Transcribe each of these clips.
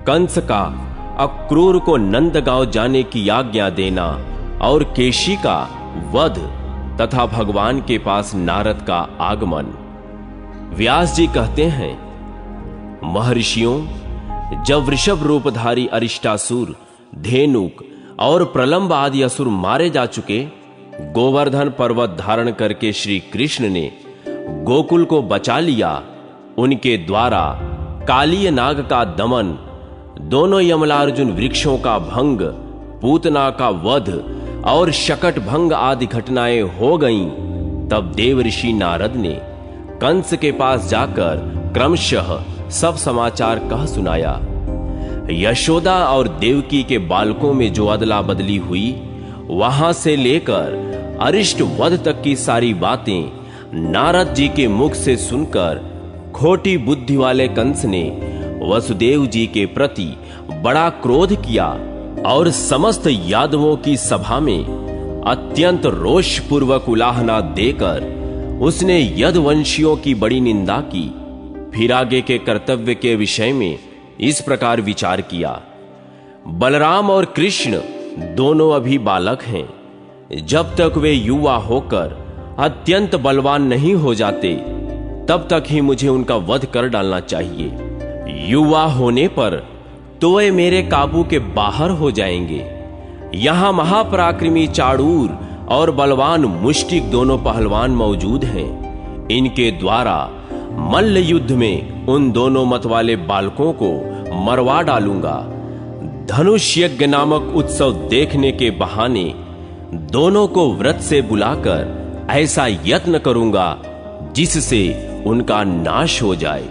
कंस का अक्रूर को नंदगांव जाने की आज्ञा देना और केशी का वध तथा भगवान के पास नारद का आगमन। व्यास जी कहते हैं, महर्षियों, जब वृषभ रूपधारी अरिष्टासुर, धेनुक और प्रलंब आदि असुर मारे जा चुके, गोवर्धन पर्वत धारण करके श्री कृष्ण ने गोकुल को बचा लिया। उनके द्वारा कालीय नाग का दमन, दोनों यमलार्जुन वृक्षों का भंग, पूतना का वध और शकट भंग आदि घटनाएं हो गईं। तब देवऋषि नारद ने कंस के पास जाकर क्रमशः सब समाचार कह सुनाया। यशोदा और देवकी के बालकों में जो अदला बदली हुई, वहां से लेकर अरिष्ट वध तक की सारी बातें नारद जी के मुख से सुनकर खोटी बुद्धि वाले कंस ने वसुदेव जी के प्रति बड़ा क्रोध किया और समस्त यादवों की सभा में अत्यंत रोषपूर्वक उलाहना देकर उसने यदुवंशियों की बड़ी निंदा की। फिर आगे के कर्तव्य के विषय में इस प्रकार विचार किया। बलराम और कृष्ण दोनों अभी बालक हैं। जब तक वे युवा होकर अत्यंत बलवान नहीं हो जाते, तब तक ही मुझे उनका वध कर डालना चाहिए। युवा होने पर तो वे मेरे काबू के बाहर हो जाएंगे। यहां महापराक्रमी चाड़ूर और बलवान मुष्टिक दोनों पहलवान मौजूद हैं। इनके द्वारा मल्ल युद्ध में उन दोनों मत वाले बालकों को मरवा डालूंगा। धनुष यज्ञ नामक उत्सव देखने के बहाने दोनों को व्रत से बुलाकर ऐसा यत्न करूंगा जिससे उनका नाश हो जाए।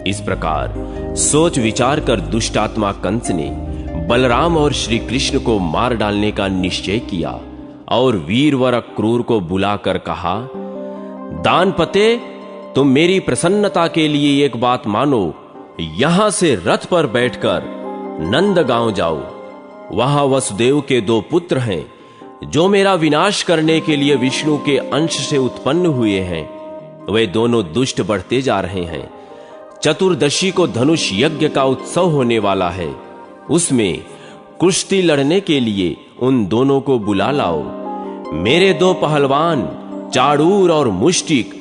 इस प्रकार सोच विचार कर दुष्टात्मा कंस ने बलराम और श्री कृष्ण को मार डालने का निश्चय किया और वीरवर अक्रूर को बुलाकर कहा, दानपते, तुम मेरी प्रसन्नता के लिए एक बात मानो। यहां से रथ पर बैठकर नंदगांव जाओ। वहां वसुदेव के दो पुत्र हैं जो मेरा विनाश करने के लिए विष्णु के अंश से उत्पन्न हुए हैं। वे दोनों दुष्ट बढ़ते जा रहे हैं। चतुर्दशी को धनुष यज्ञ का उत्सव होने वाला है। उसमें कुश्ती लड़ने के लिए उन दोनों को बुला लाओ। मेरे दो पहलवान चाड़ूर और मुष्टिक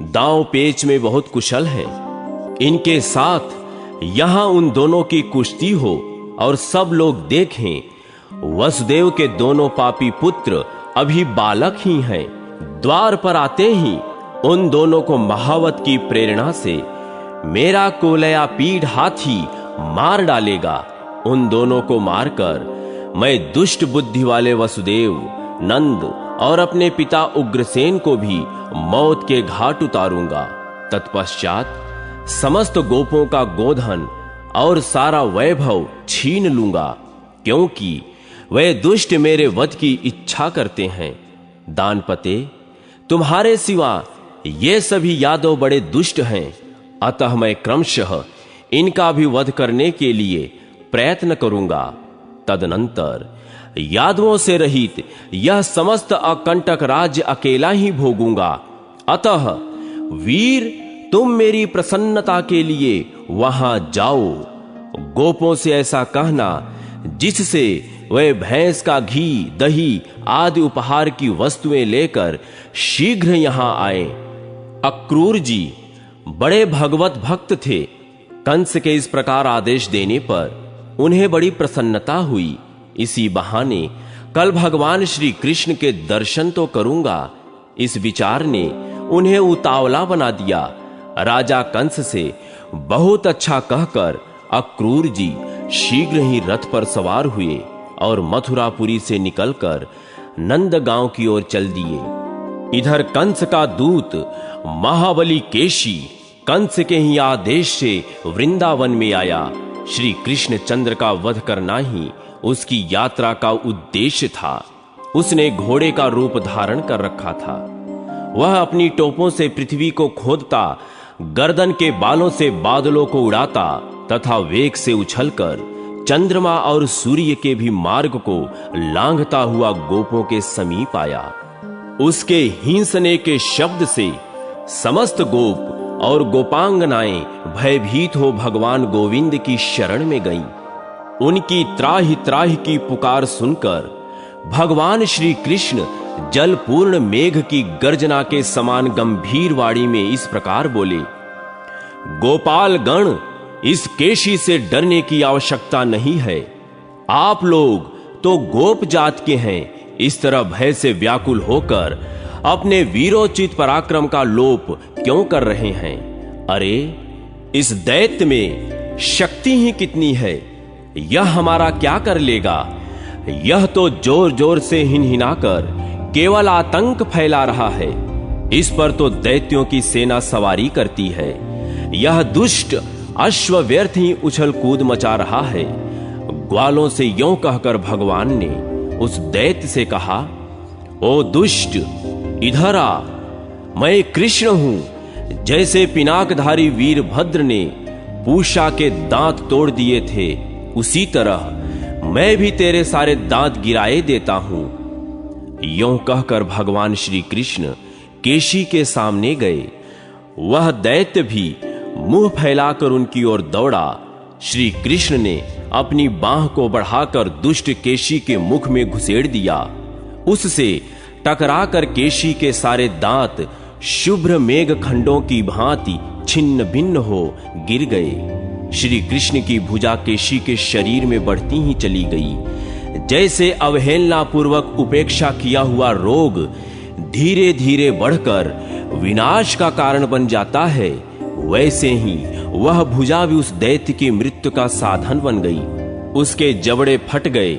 दांव पेच में बहुत कुशल हैं। इनके साथ यहां उन दोनों की कुश्ती हो और सब लोग देखें। वसुदेव के दोनों पापी पुत्र अभी बालक ही हैं। द्वार पर आते ही उन दोनों को महावत की प्रेरणा से मेरा कोलया पीढ़ हाथी मार डालेगा। उन दोनों को मारकर मैं दुष्ट बुद्धि वाले वसुदेव, नंद और अपने पिता उग्रसेन को भी मौत के घाट उतारूंगा। तत्पश्चात समस्त गोपों का गोधन और सारा वैभव छीन लूंगा, क्योंकि वे दुष्ट मेरे वध की इच्छा करते हैं। दानपते, तुम्हारे सिवा ये सभी यादव बड़े दुष्ट हैं, अतः मैं क्रमशः इनका भी वध करने के लिए प्रयत्न करूंगा। तदनंतर यादवों से रहित यह समस्त अकंटक राज्य अकेला ही भोगूंगा। अतः वीर, तुम मेरी प्रसन्नता के लिए वहां जाओ। गोपों से ऐसा कहना जिससे वे भैंस का घी, दही आदि उपहार की वस्तुएं लेकर शीघ्र यहां आए। अक्रूर जी बड़े भगवत भक्त थे। कंस के इस प्रकार आदेश देने पर उन्हें बड़ी प्रसन्नता हुई। इसी बहाने कल भगवान श्री कृष्ण के दर्शन तो करूंगा, इस विचार ने उन्हें उतावला बना दिया। राजा कंस से बहुत अच्छा कहकर अक्रूर जी शीघ्र ही रथ पर सवार हुए और मथुरापुरी से निकलकर नंदगांव की ओर चल दिए। इधर कंस का दूत महाबली केशी कंस के ही आदेश से वृंदावन में आया। श्री कृष्ण चंद्र का वध करना ही उसकी यात्रा का उद्देश्य था। उसने घोड़े का रूप धारण कर रखा था। वह अपनी टोपों से पृथ्वी को खोदता, गर्दन के बालों से बादलों को उड़ाता तथा वेग से उछलकर चंद्रमा और सूर्य के भी मार्ग को लांघता हुआ गोपों के समीप आया। उसके हिंसने के शब्द से समस्त गोप और गोपांगनाएं भयभीत हो भगवान गोविंद की शरण में गईं। उनकी त्राहि त्राहि की पुकार सुनकर भगवान श्री कृष्ण जलपूर्ण मेघ की गर्जना के समान गंभीर वाणी में इस प्रकार बोले, गोपाल गण, इस केशी से डरने की आवश्यकता नहीं है। आप लोग तो गोप जात के हैं, इस तरह भय से व्याकुल होकर अपने वीरोचित पराक्रम का लोप क्यों कर रहे हैं? अरे, इस दैत्य में शक्ति ही कितनी है, यह हमारा क्या कर लेगा? यह तो जोर जोर से हिनहिनाकर केवल आतंक फैला रहा है। इस पर तो दैत्यों की सेना सवारी करती है। यह दुष्ट अश्व व्यर्थ ही उछल कूद मचा रहा है। ग्वालों से यों कहकर भगवान ने उस दैत्य से कहा, ओ दुष्ट, इधर आ, मैं कृष्ण हूं। जैसे पिनाकधारी वीरभद्र ने पूषा के दांत तोड़ दिए थे, उसी तरह मैं भी तेरे सारे दांत गिराए देता हूं। यों कहकर भगवान श्री कृष्ण केशी के सामने गए। वह दैत्य भी मुंह फैलाकर उनकी ओर दौड़ा। श्री कृष्ण ने अपनी बांह को बढ़ाकर दुष्ट केशी के मुख में घुसेड़ दिया। उससे टकराकर केशी के सारे दांत शुभ्र मेघ खंडों की भांति छिन्न भिन्न हो गिर गए। श्री कृष्ण की भुजा केशी के शरीर में बढ़ती ही चली गई। जैसे अवहेलना पूर्वक उपेक्षा किया हुआ रोग धीरे धीरे बढ़कर विनाश का कारण बन जाता है, वैसे ही वह भुजा भी उस दैत्य की मृत्यु का साधन बन गई। उसके जबड़े फट गए।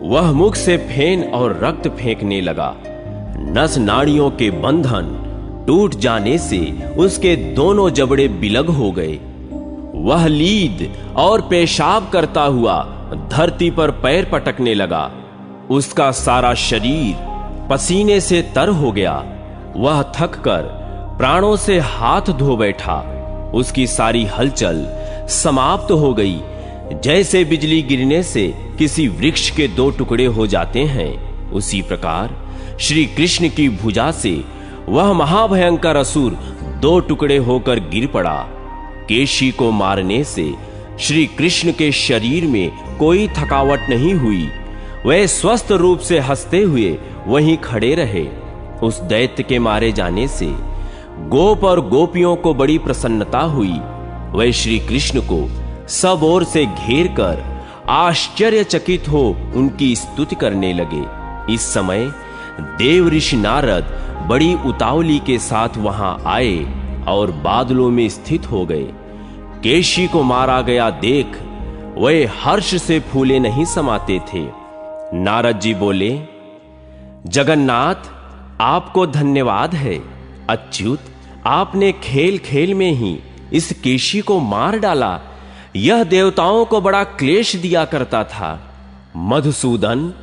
वह मुख से फेन और रक्त फेंकने लगा। नस नाड़ियों के बंधन टूट जाने से उसके दोनों जबड़े बिलग हो गए। वह लीद और पेशाब करता हुआ धरती पर पैर पटकने लगा। उसका सारा शरीर पसीने से तर हो गया। वह थककर प्राणों से हाथ धो बैठा। उसकी सारी हलचल समाप्त हो गई। जैसे बिजली गिरने से किसी वृक्ष के दो टुकड़े हो जाते हैं, उसी प्रकार श्री कृष्ण की भुजा से वह महाभयंकर असुर दो टुकड़े होकर गिर पड़ा। केशी को मारने से श्री कृष्ण के शरीर में कोई थकावट नहीं हुई। वे स्वस्थ रूप से हंसते हुए वहीं खड़े रहे। उस दैत्य के मारे जाने से गोप और गोपियों को बड़ी प्रसन्नता हुई। वे श्री कृष्ण को सब ओर से घेर कर आश्चर्यचकित हो उनकी स्तुति करने लगे। इस समय देव ऋषि नारद बड़ी उतावली के साथ वहां आए और बादलों में स्थित हो गए। केशी को मारा गया देख वे हर्ष से फूले नहीं समाते थे। नारद जी बोले, जगन्नाथ, आपको धन्यवाद है। अच्युत, आपने खेल खेल में ही इस केशी को मार डाला। यह देवताओं को बड़ा क्लेश दिया करता था। मधुसूदन,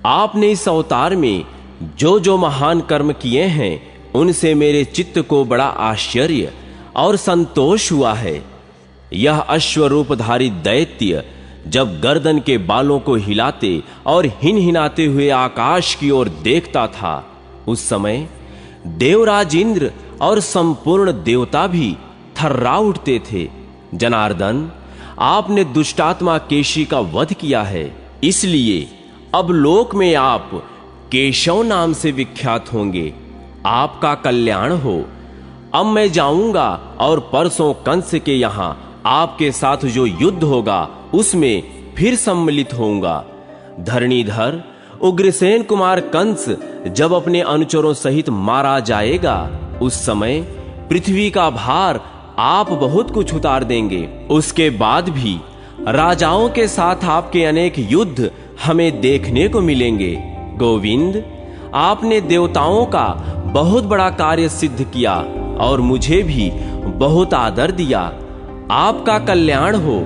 आपने इस अवतार में जो जो महान कर्म किए हैं, उनसे मेरे चित्त को बड़ा आश्चर्य और संतोष हुआ है। यह अश्वरूपधारी दैत्य जब गर्दन के बालों को हिलाते और हिनहिनाते हुए आकाश की ओर देखता था, उस समय देवराज इंद्र और संपूर्ण देवता भी थर्रा उठते थे। जनार्दन, आपने दुष्टात्मा केशी का वध किया है, इसलिए अब लोक में आप केशव नाम से विख्यात होंगे। आपका कल्याण हो। अब मैं जाऊंगा और परसों कंस के यहां आपके साथ जो युद्ध होगा उसमें फिर सम्मिलित होऊंगा। धरणीधर, उग्रसेन कुमार कंस जब अपने अनुचरों सहित मारा जाएगा, उस समय पृथ्वी का भार आप बहुत कुछ उतार देंगे। उसके बाद भी राजाओं के साथ आपके अनेक युद्ध हमें देखने को मिलेंगे। गोविंद, आपने देवताओं का बहुत बड़ा कार्य सिद्ध किया और मुझे भी बहुत आदर दिया। आपका कल्याण हो।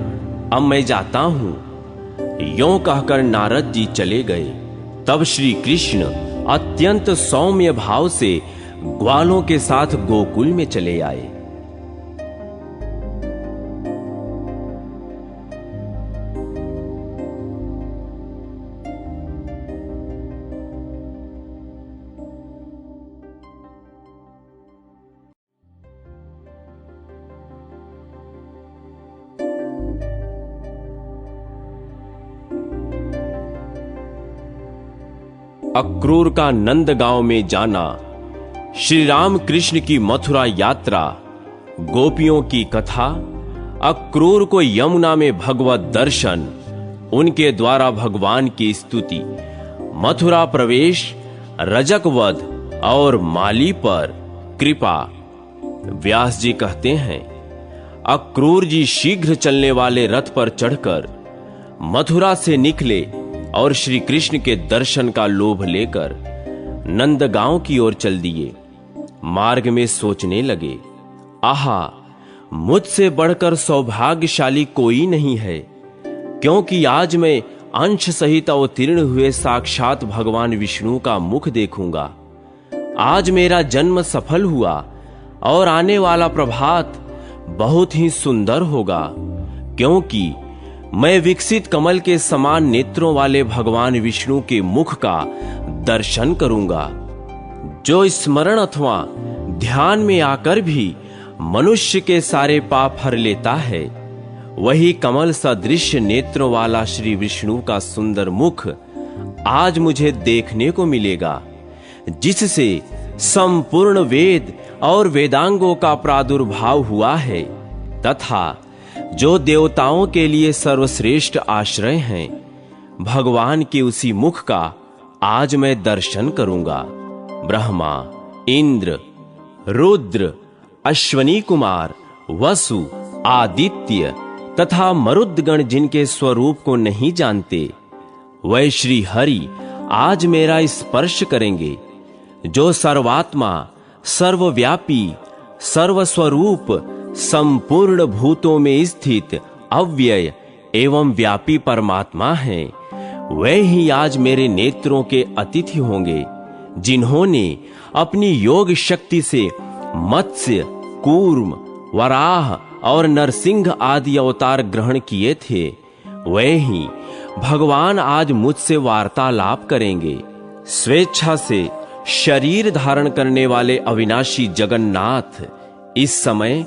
अब मैं जाता हूं। यों कहकर नारद जी चले गए। तब श्री कृष्ण अत्यंत सौम्य भाव से ग्वालों के साथ गोकुल में चले आए। अक्रूर का नंदगांव में जाना, श्री राम कृष्ण की मथुरा यात्रा, गोपियों की कथा, अक्रूर को यमुना में भगवत दर्शन, उनके द्वारा भगवान की स्तुति, मथुरा प्रवेश, रजक वध और माली पर कृपा। व्यास जी कहते हैं, अक्रूर जी शीघ्र चलने वाले रथ पर चढ़कर मथुरा से निकले और श्री कृष्ण के दर्शन का लोभ लेकर नंदगांव की ओर चल दिए। मार्ग में सोचने लगे, आहा, मुझसे बढ़कर सौभाग्यशाली कोई नहीं है, क्योंकि आज मैं अंश सहित अवतीर्ण हुए साक्षात भगवान विष्णु का मुख देखूंगा। आज मेरा जन्म सफल हुआ और आने वाला प्रभात बहुत ही सुंदर होगा, क्योंकि मैं विकसित कमल के समान नेत्रों वाले भगवान विष्णु के मुख का दर्शन करूंगा। जो स्मरण अथवा ध्यान में आकर भी मनुष्य के सारे पाप हर लेता है, वही कमल सदृश नेत्रों वाला श्री विष्णु का सुंदर मुख आज मुझे देखने को मिलेगा, जिससे संपूर्ण वेद और वेदांगों का प्रादुर्भाव हुआ है तथा जो देवताओं के लिए सर्वश्रेष्ठ आश्रय हैं, भगवान के उसी मुख का आज मैं दर्शन करूंगा। ब्रह्मा, इंद्र, रुद्र, अश्वनी कुमार, वसु, आदित्य तथा मरुद्गण जिनके स्वरूप को नहीं जानते, वह श्री हरि आज मेरा स्पर्श करेंगे। जो सर्वात्मा, सर्वव्यापी, सर्वस्वरूप, संपूर्ण भूतों में स्थित अव्यय एवं व्यापी परमात्मा है, वे ही आज मेरे नेत्रों के अतिथि होंगे, जिन्होंने अपनी योग शक्ति से मत्स्य, कूर्म, वराह और नरसिंह आदि अवतार ग्रहण किए थे। वे ही भगवान आज मुझसे वार्तालाप करेंगे। स्वेच्छा से शरीर धारण करने वाले अविनाशी जगन्नाथ इस समय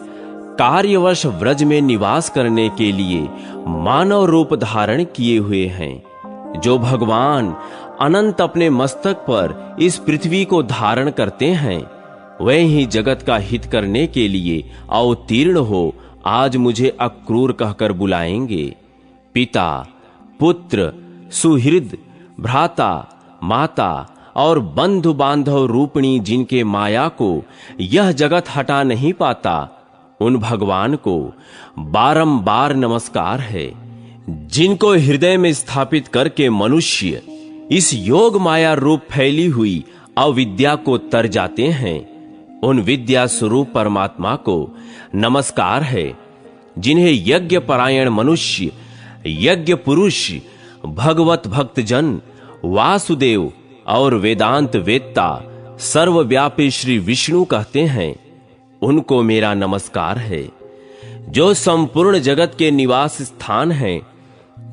कार्यवश व्रज में निवास करने के लिए मानव रूप धारण किए हुए हैं। जो भगवान अनंत अपने मस्तक पर इस पृथ्वी को धारण करते हैं, वे ही जगत का हित करने के लिए अवतीर्ण हो आज मुझे अक्रूर कहकर बुलाएंगे। पिता, पुत्र, सुहृद, भ्राता, माता और बंधु बांधव रूपिणी जिनके माया को यह जगत हटा नहीं पाता, उन भगवान को बारंबार नमस्कार है। जिनको हृदय में स्थापित करके मनुष्य इस योग माया रूप फैली हुई अविद्या को तर जाते हैं, उन विद्या स्वरूप परमात्मा को नमस्कार है। जिन्हें यज्ञ परायण मनुष्य, यज्ञ पुरुष, भगवत भक्त जन, वासुदेव और वेदांत वेत्ता सर्वव्यापी श्री विष्णु कहते हैं, उनको मेरा नमस्कार है। जो संपूर्ण जगत के निवास स्थान हैं,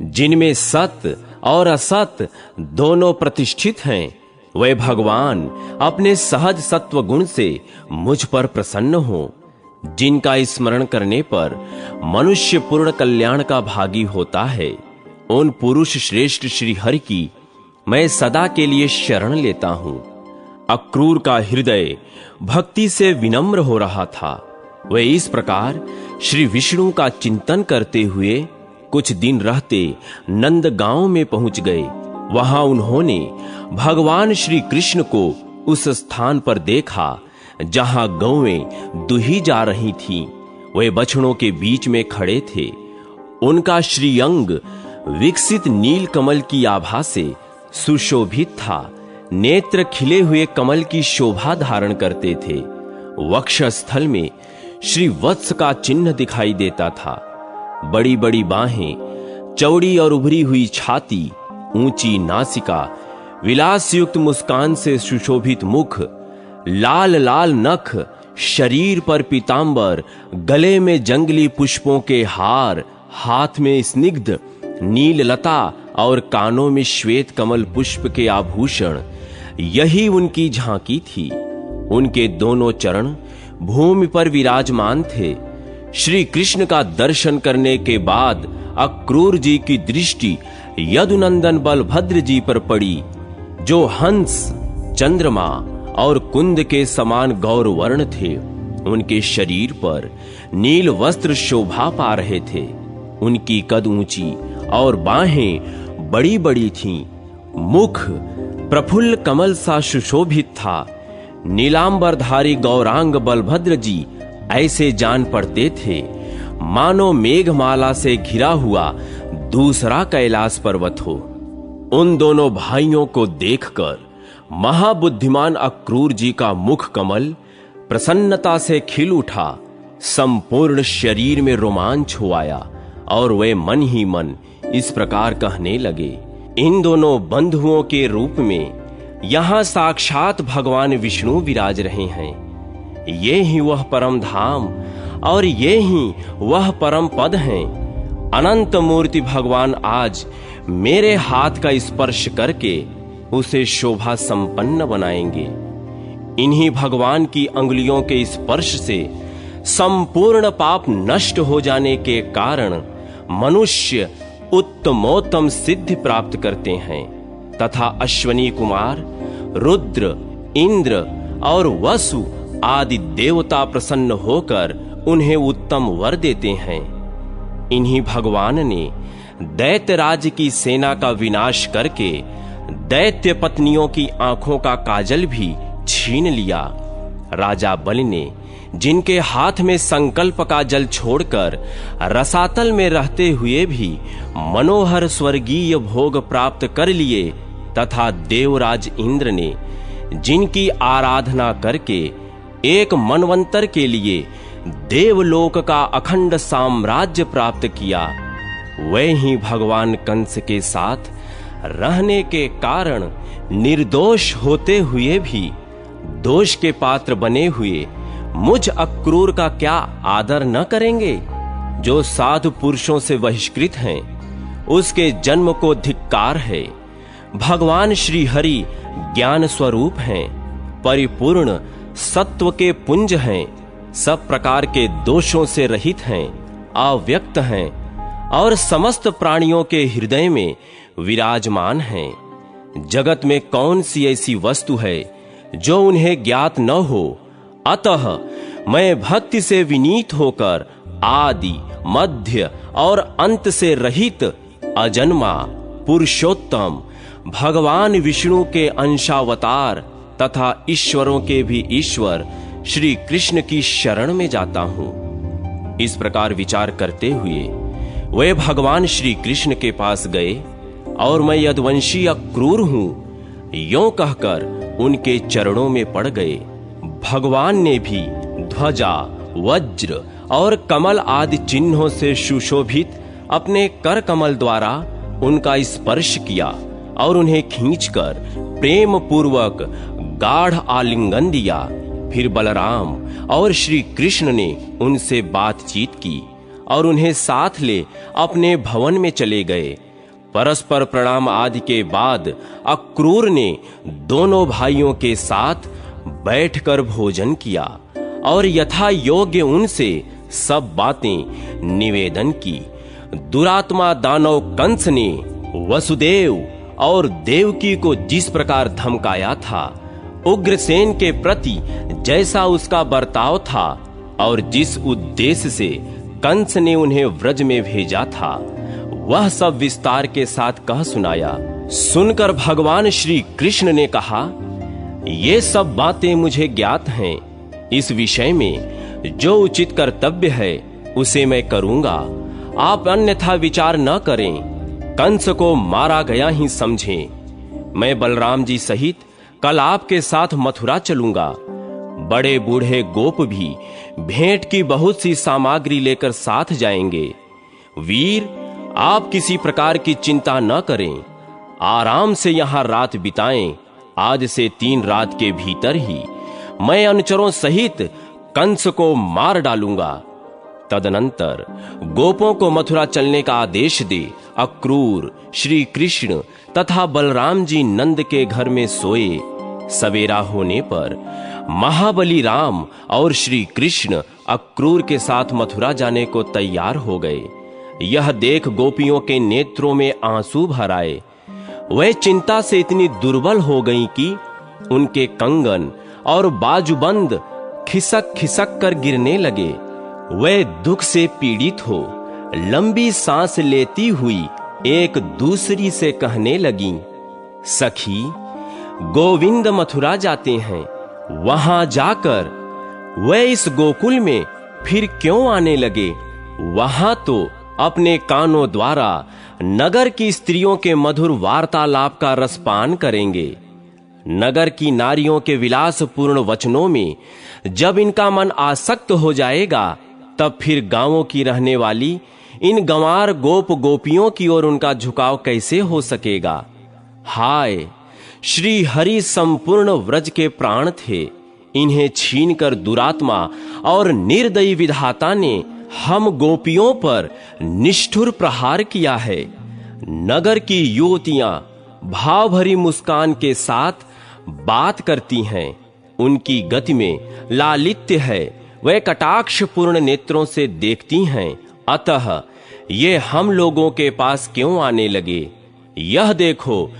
जिनमें सत्य और असत दोनों प्रतिष्ठित हैं, वे भगवान अपने सहज सत्व गुण से मुझ पर प्रसन्न हो। जिनका स्मरण करने पर मनुष्य पूर्ण कल्याण का भागी होता है, उन पुरुष श्रेष्ठ श्री हरि की मैं सदा के लिए शरण लेता हूं। अक्रूर का हृदय भक्ति से विनम्र हो रहा था। वे इस प्रकार श्री विष्णु का चिंतन करते हुए कुछ दिन रहते नंदगांव में पहुंच गए। वहां उन्होंने भगवान श्री कृष्ण को उस स्थान पर देखा जहां गौएं दुही जा रही थीं। वे बछड़ों के बीच में खड़े थे। उनका श्रीअंग विकसित नील कमल की आभा से सुशोभित था। नेत्र खिले हुए कमल की शोभा धारण करते थे। वक्षस्थल में श्री वत्स का चिन्ह दिखाई देता था। बड़ी बड़ी बाहें, चौड़ी और उभरी हुई छाती, ऊंची नासिका, विलास युक्त मुस्कान से सुशोभित मुख, लाल लाल नख, शरीर पर पीतांबर, गले में जंगली पुष्पों के हार, हाथ में स्निग्ध नील लता और कानों में श्वेत कमल पुष्प के आभूषण, यही उनकी झांकी थी। उनके दोनों चरण भूमि पर विराजमान थे। श्री कृष्ण का दर्शन करने के बाद अक्रूर जी की दृष्टि यदुनंदन बलभद्र जी पर पड़ी। जो हंस, चंद्रमा और कुंद के समान गौरवर्ण थे। उनके शरीर पर नील वस्त्र शोभा पा रहे थे। उनकी कद ऊंची और बाहें बड़ी बड़ी थीं। मुख प्रफुल्ल कमल सा सुशोभित था। नीलांबरधारी गौरांग बलभद्र जी ऐसे जान पड़ते थे मानो मेघमाला से घिरा हुआ दूसरा कैलाश पर्वत हो। उन दोनों भाइयों को देखकर महाबुद्धिमान अक्रूर जी का मुख कमल प्रसन्नता से खिल उठा। संपूर्ण शरीर में रोमांच हो आया और वे मन ही मन इस प्रकार कहने लगे, इन दोनों बंधुओं के रूप में यहां साक्षात भगवान विष्णु विराज रहे हैं। ये ही वह परम धाम और ये ही वह परम पद हैं। अनंत मूर्ति भगवान आज मेरे हाथ का स्पर्श करके उसे शोभा संपन्न बनाएंगे। इन्हीं भगवान की अंगुलियों के स्पर्श से संपूर्ण पाप नष्ट हो जाने के कारण मनुष्य उत्तमोत्तम सिद्धि प्राप्त करते हैं तथा अश्वनी कुमार, रुद्र, इंद्र और वसु आदि देवता प्रसन्न होकर उन्हें उत्तम वर देते हैं। इन्हीं भगवान ने दैत्यराज की सेना का विनाश करके दैत्य पत्नियों की आंखों का काजल भी छीन लिया। राजा बलि ने जिनके हाथ में संकल्प का जल छोड़कर रसातल में रहते हुए भी मनोहर स्वर्गीय भोग प्राप्त कर लिए तथा देवराज इंद्र ने जिनकी आराधना करके एक मनवंतर के लिए देवलोक का अखंड साम्राज्य प्राप्त किया, वे ही भगवान कंस के साथ रहने के कारण निर्दोष होते हुए भी दोष के पात्र बने हुए मुझ अक्रूर का क्या आदर न करेंगे? जो साधु पुरुषों से बहिष्कृत हैं, उसके जन्म को धिक्कार है। भगवान श्री हरि ज्ञान स्वरूप हैं, परिपूर्ण सत्व के पुंज हैं, सब प्रकार के दोषों से रहित हैं, अव्यक्त हैं और समस्त प्राणियों के हृदय में विराजमान हैं। जगत में कौन सी ऐसी वस्तु है जो उन्हें ज्ञात न हो? अतः मैं भक्ति से विनीत होकर आदि, मध्य और अंत से रहित अजन्मा पुरुषोत्तम भगवान विष्णु के अंशावतार तथा ईश्वरों के भी ईश्वर श्री कृष्ण की शरण में जाता हूं। इस प्रकार विचार करते हुए वे भगवान श्री कृष्ण के पास गए और मैं यदुवंशी अक्रूर हूं यों कहकर उनके चरणों में पड़ गए। भगवान ने भी ध्वजा, वज्र और कमल आदि चिन्हों से सुशोभित अपने कर कमल द्वारा उनका स्पर्श किया और उन्हें खींचकर प्रेम पूर्वक गाढ़ आलिंगन दिया। फिर बलराम और श्री कृष्ण ने उनसे बातचीत की और उन्हें साथ ले अपने भवन में चले गए। परस्पर प्रणाम आदि के बाद अक्रूर ने दोनों भाइयों के साथ बैठकर भोजन किया और यथा योग्य उनसे सब बातें निवेदन की। दुरात्मा दानव कंस ने वसुदेव और देवकी को जिस प्रकार धमकाया था, उग्रसेन के प्रति जैसा उसका बर्ताव था और जिस उद्देश्य से कंस ने उन्हें व्रज में भेजा था, वह सब विस्तार के साथ कह सुनाया। सुनकर भगवान श्री कृष्ण ने कहा, ये सब बातें मुझे ज्ञात हैं। इस विषय में जो उचित कर्तव्य है उसे मैं करूंगा। आप अन्यथा विचार न करें, कंस को मारा गया ही समझें। मैं बलराम जी सहित कल आपके साथ मथुरा चलूंगा। बड़े बूढ़े गोप भी भेंट की बहुत सी सामग्री लेकर साथ जाएंगे। वीर, आप किसी प्रकार की चिंता न करें, आराम से यहां रात बिताएं। आज से 3 रात के भीतर ही मैं अनुचरों सहित कंस को मार डालूंगा। तदनंतर गोपों को मथुरा चलने का आदेश दे अक्रूर, श्री कृष्ण तथा बलराम जी नंद के घर में सोए। सवेरा होने पर महाबली राम और श्री कृष्ण अक्रूर के साथ मथुरा जाने को तैयार हो गए। यह देख गोपियों के नेत्रों में आंसू भर आए। वे चिंता से इतनी दुर्बल हो गईं कि उनके कंगन और बाजूबंद खिसक खिसक कर गिरने लगे। वे दुख से पीड़ित हो लंबी सांस लेती हुई एक दूसरी से कहने लगीं, सखी, गोविंद मथुरा जाते हैं, वहां जाकर वे इस गोकुल में फिर क्यों आने लगे? वहां तो अपने कानों द्वारा नगर की स्त्रियों के मधुर वार्तालाप का रसपान करेंगे। नगर की नारियों के विलासपूर्ण वचनों में जब इनका मन आसक्त हो जाएगा, तब फिर गांवों की रहने वाली इन गंवार गोप गोपियों की ओर उनका झुकाव कैसे हो सकेगा? हाय, श्री हरि संपूर्ण व्रज के प्राण थे, इन्हें छीनकर दुरात्मा और निर्दयी विधाता ने हम गोपियों पर निष्ठुर प्रहार किया है। नगर की युवतियां भाव भरी मुस्कान के साथ बात करती हैं, उनकी गति में लालित्य है, वे कटाक्षपूर्ण नेत्रों से देखती हैं। अतः ये हम लोगों के पास क्यों आने लगे? यह देखो,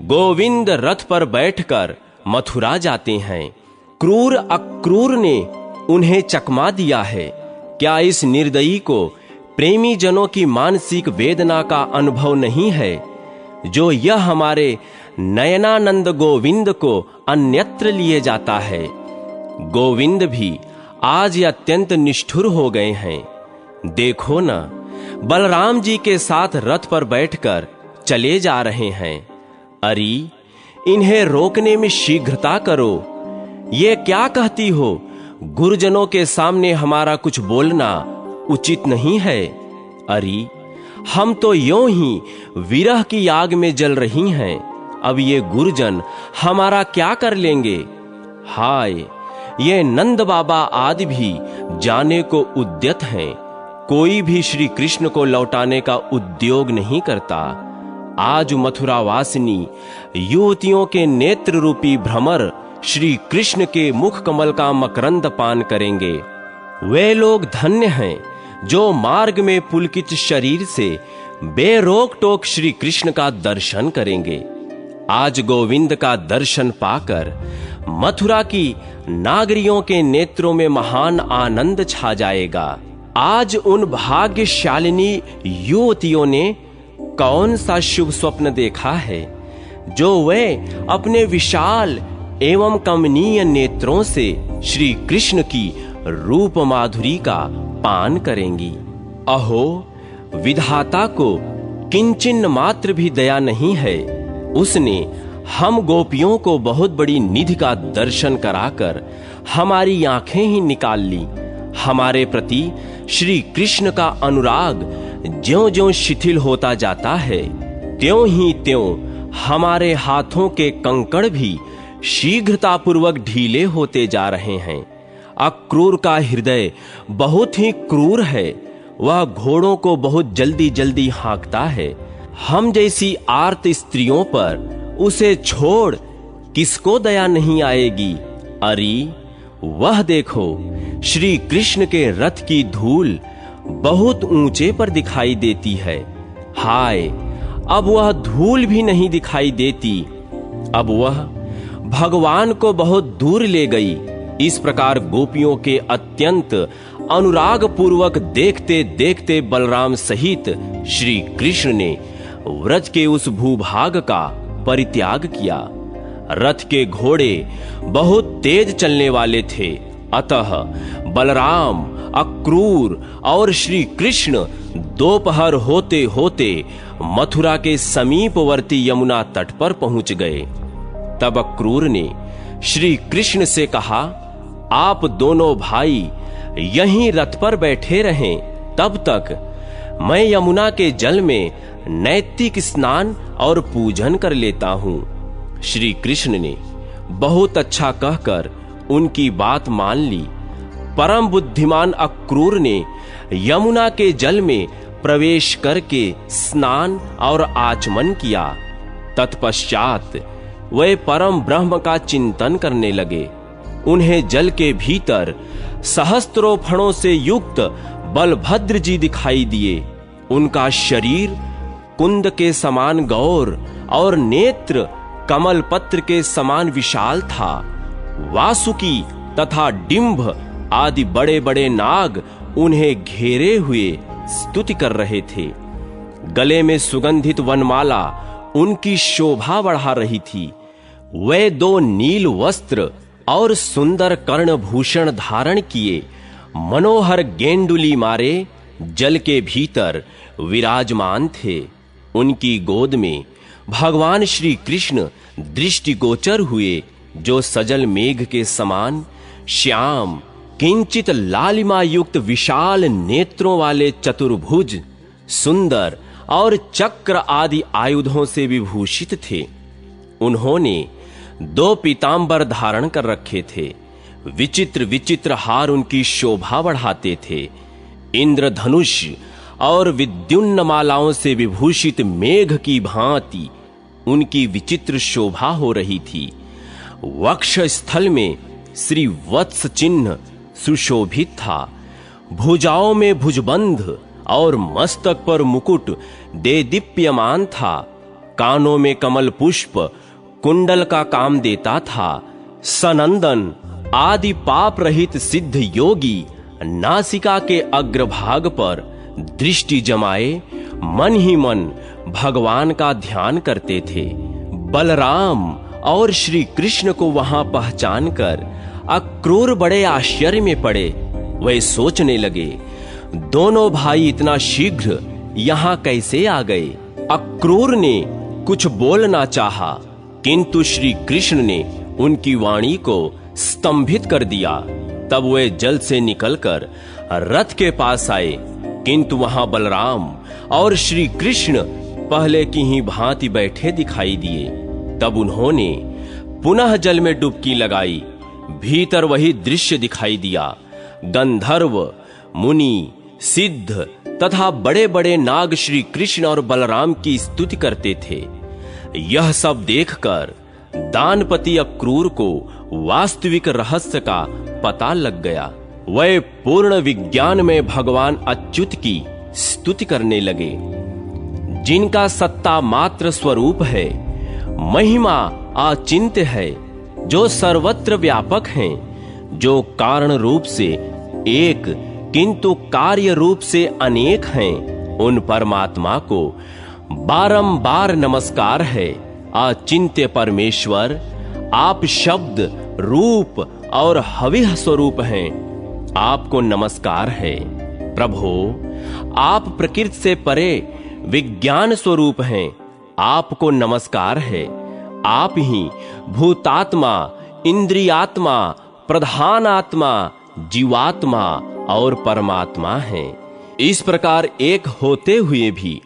गोविंद रथ पर बैठकर मथुरा जाते हैं। क्रूर अक्रूर ने उन्हें चकमा दिया है। क्या इस निर्दयी को प्रेमी जनों की मानसिक वेदना का अनुभव नहीं है, जो यह हमारे नयनानंद गोविंद को अन्यत्र लिए जाता है? गोविंद भी आज अत्यंत निष्ठुर हो गए हैं। देखो ना, बलराम जी के साथ रथ पर बैठकर चले जा रहे हैं। अरे, इन्हें रोकने में शीघ्रता करो। ये क्या कहती हो? गुरुजनों के सामने हमारा कुछ बोलना उचित नहीं है। अरे, हम तो यों ही विरह की आग में जल रही हैं, अब ये गुरुजन हमारा क्या कर लेंगे? हाय, ये नंद बाबा आदि भी जाने को उद्यत हैं, कोई भी श्री कृष्ण को लौटाने का उद्योग नहीं करता। आज मथुरा वासिनी युवतियों के नेत्र रूपी भ्रमर श्री कृष्ण के मुख कमल का मकरंद पान करेंगे। वे लोग धन्य हैं जो मार्ग में पुलकित शरीर से बेरोक टोक श्री कृष्ण का दर्शन करेंगे। आज गोविंद का दर्शन पाकर मथुरा की नागरियों के नेत्रों में महान आनंद छा जाएगा। आज उन भाग्यशालिनी युवतियों ने कौन सा शुभ स्वप्न देखा है, जो वे अपने विशाल एवं कमनीय नेत्रों से श्री कृष्ण की रूप माधुरी का पान करेंगी। अहो, विधाता को किंचिन मात्र भी दया नहीं है। उसने हम गोपियों को बहुत बड़ी निधि का दर्शन कराकर हमारी आंखें ही निकाल ली। हमारे प्रति श्री कृष्ण का अनुराग ज्यों-ज्यों शिथिल होता जाता है, त्यों ही त्यों हमारे हाथों के कंकड़ भी शीघ्रतापूर्वक ढीले होते जा रहे हैं। अक्रूर का हृदय बहुत ही क्रूर है, वह घोड़ों को बहुत जल्दी जल्दी हाँकता है। हम जैसी आर्त स्त्रियों पर उसे छोड़ किसको दया नहीं आएगी? अरे, वह देखो, श्री कृष्ण के रथ की धूल बहुत ऊंचे पर दिखाई देती है। हाय, अब वह धूल भी नहीं दिखाई देती, अब वह भगवान को बहुत दूर ले गई। इस प्रकार गोपियों के अत्यंत अनुराग पूर्वक देखते देखते बलराम सहित श्री कृष्ण ने व्रज के उस भूभाग का परित्याग किया। रथ के घोड़े बहुत तेज चलने वाले थे, अतः बलराम, अक्रूर और श्री कृष्ण दोपहर होते होते मथुरा के समीपवर्ती यमुना तट पर पहुंच गए। तब अक्रूर ने श्री कृष्ण से कहा, आप दोनों भाई यहीं रथ पर बैठे रहें, तब तक मैं यमुना के जल में नैतिक स्नान और पूजन कर लेता हूं। श्री कृष्ण ने बहुत अच्छा कहकर उनकी बात मान ली। परम बुद्धिमान अक्रूर ने यमुना के जल में प्रवेश करके स्नान और आचमन किया। तत्पश्चात वे परम ब्रह्म का चिंतन करने लगे। उन्हें जल के भीतर सहस्त्रों फणों से युक्त बलभद्र जी दिखाई दिए। उनका शरीर कुंद के समान गौर और नेत्र कमल पत्र के समान विशाल था। वासुकी तथा डिंभ आदि बड़े बड़े नाग उन्हें घेरे हुए स्तुति कर रहे थे। गले में सुगंधित वनमाला उनकी शोभा बढ़ा रही थी। वे 2 नील वस्त्र और सुंदर कर्णभूषण धारण किए मनोहर गेंडुली मारे जल के भीतर विराजमान थे। उनकी गोद में भगवान श्री कृष्ण दृष्टिगोचर हुए, जो सजल मेघ के समान श्याम किंचित लालिमा युक्त विशाल नेत्रों वाले चतुर्भुज, सुंदर और चक्र आदि आयुधों से विभूषित थे। उन्होंने 2 पीतांबर धारण कर रखे थे। विचित्र विचित्र हार उनकी शोभा बढ़ाते थे। इंद्रधनुष और विद्युन्न मालाओं से विभूषित मेघ की भांति उनकी विचित्र शोभा हो रही थी। वक्ष स्थल में श्री वत्स चिन्ह सुशोभित था। भुजाओं में भुजबंध और मस्तक पर मुकुट देदीप्यमान था। कानों में कमल पुष्प कुंडल का काम देता था। सनंदन आदि पाप रहित सिद्ध योगी नासिका के अग्रभाग पर दृष्टि जमाए मन ही मन भगवान का ध्यान करते थे। बलराम और श्री कृष्ण को वहां पहचान कर अक्रूर बड़े आश्चर्य में पड़े। वे सोचने लगे, दोनों भाई इतना शीघ्र यहां कैसे आ गए। अक्रूर ने कुछ बोलना चाहा, किंतु श्री कृष्ण ने उनकी वाणी को स्तंभित कर दिया। तब वे जल से निकलकर रथ के पास आए, किंतु वहां बलराम और श्री कृष्ण पहले की ही भांति बैठे दिखाई दिए। तब उन्होंने पुनः जल में डुबकी लगाई। भीतर वही दृश्य दिखाई दिया। गंधर्व, मुनि, सिद्ध तथा बड़े बड़े नाग श्री कृष्ण और बलराम की स्तुति करते थे। यह सब देखकर दानपति अक्रूर को वास्तविक रहस्य का पता लग गया। वह पूर्ण विज्ञान में भगवान अच्युत की स्तुति करने लगे, जिनका सत्ता मात्र स्वरूप है, महिमा अचिंत्य है, जो सर्वत्र व्यापक हैं, जो कारण रूप से एक किंतु कार्य रूप से अनेक हैं। उन परमात्मा को बारंबार नमस्कार है। अचिंत्य परमेश्वर, आप शब्द, रूप और हविः स्वरूप हैं। आपको नमस्कार है। प्रभो, आप प्रकृति से परे विज्ञान स्वरूप हैं। आपको नमस्कार है। आप ही भूतात्मा, इंद्रियात्मा, प्रधान आत्मा, जीवात्मा और परमात्मा हैं। इस प्रकार एक होते हुए भी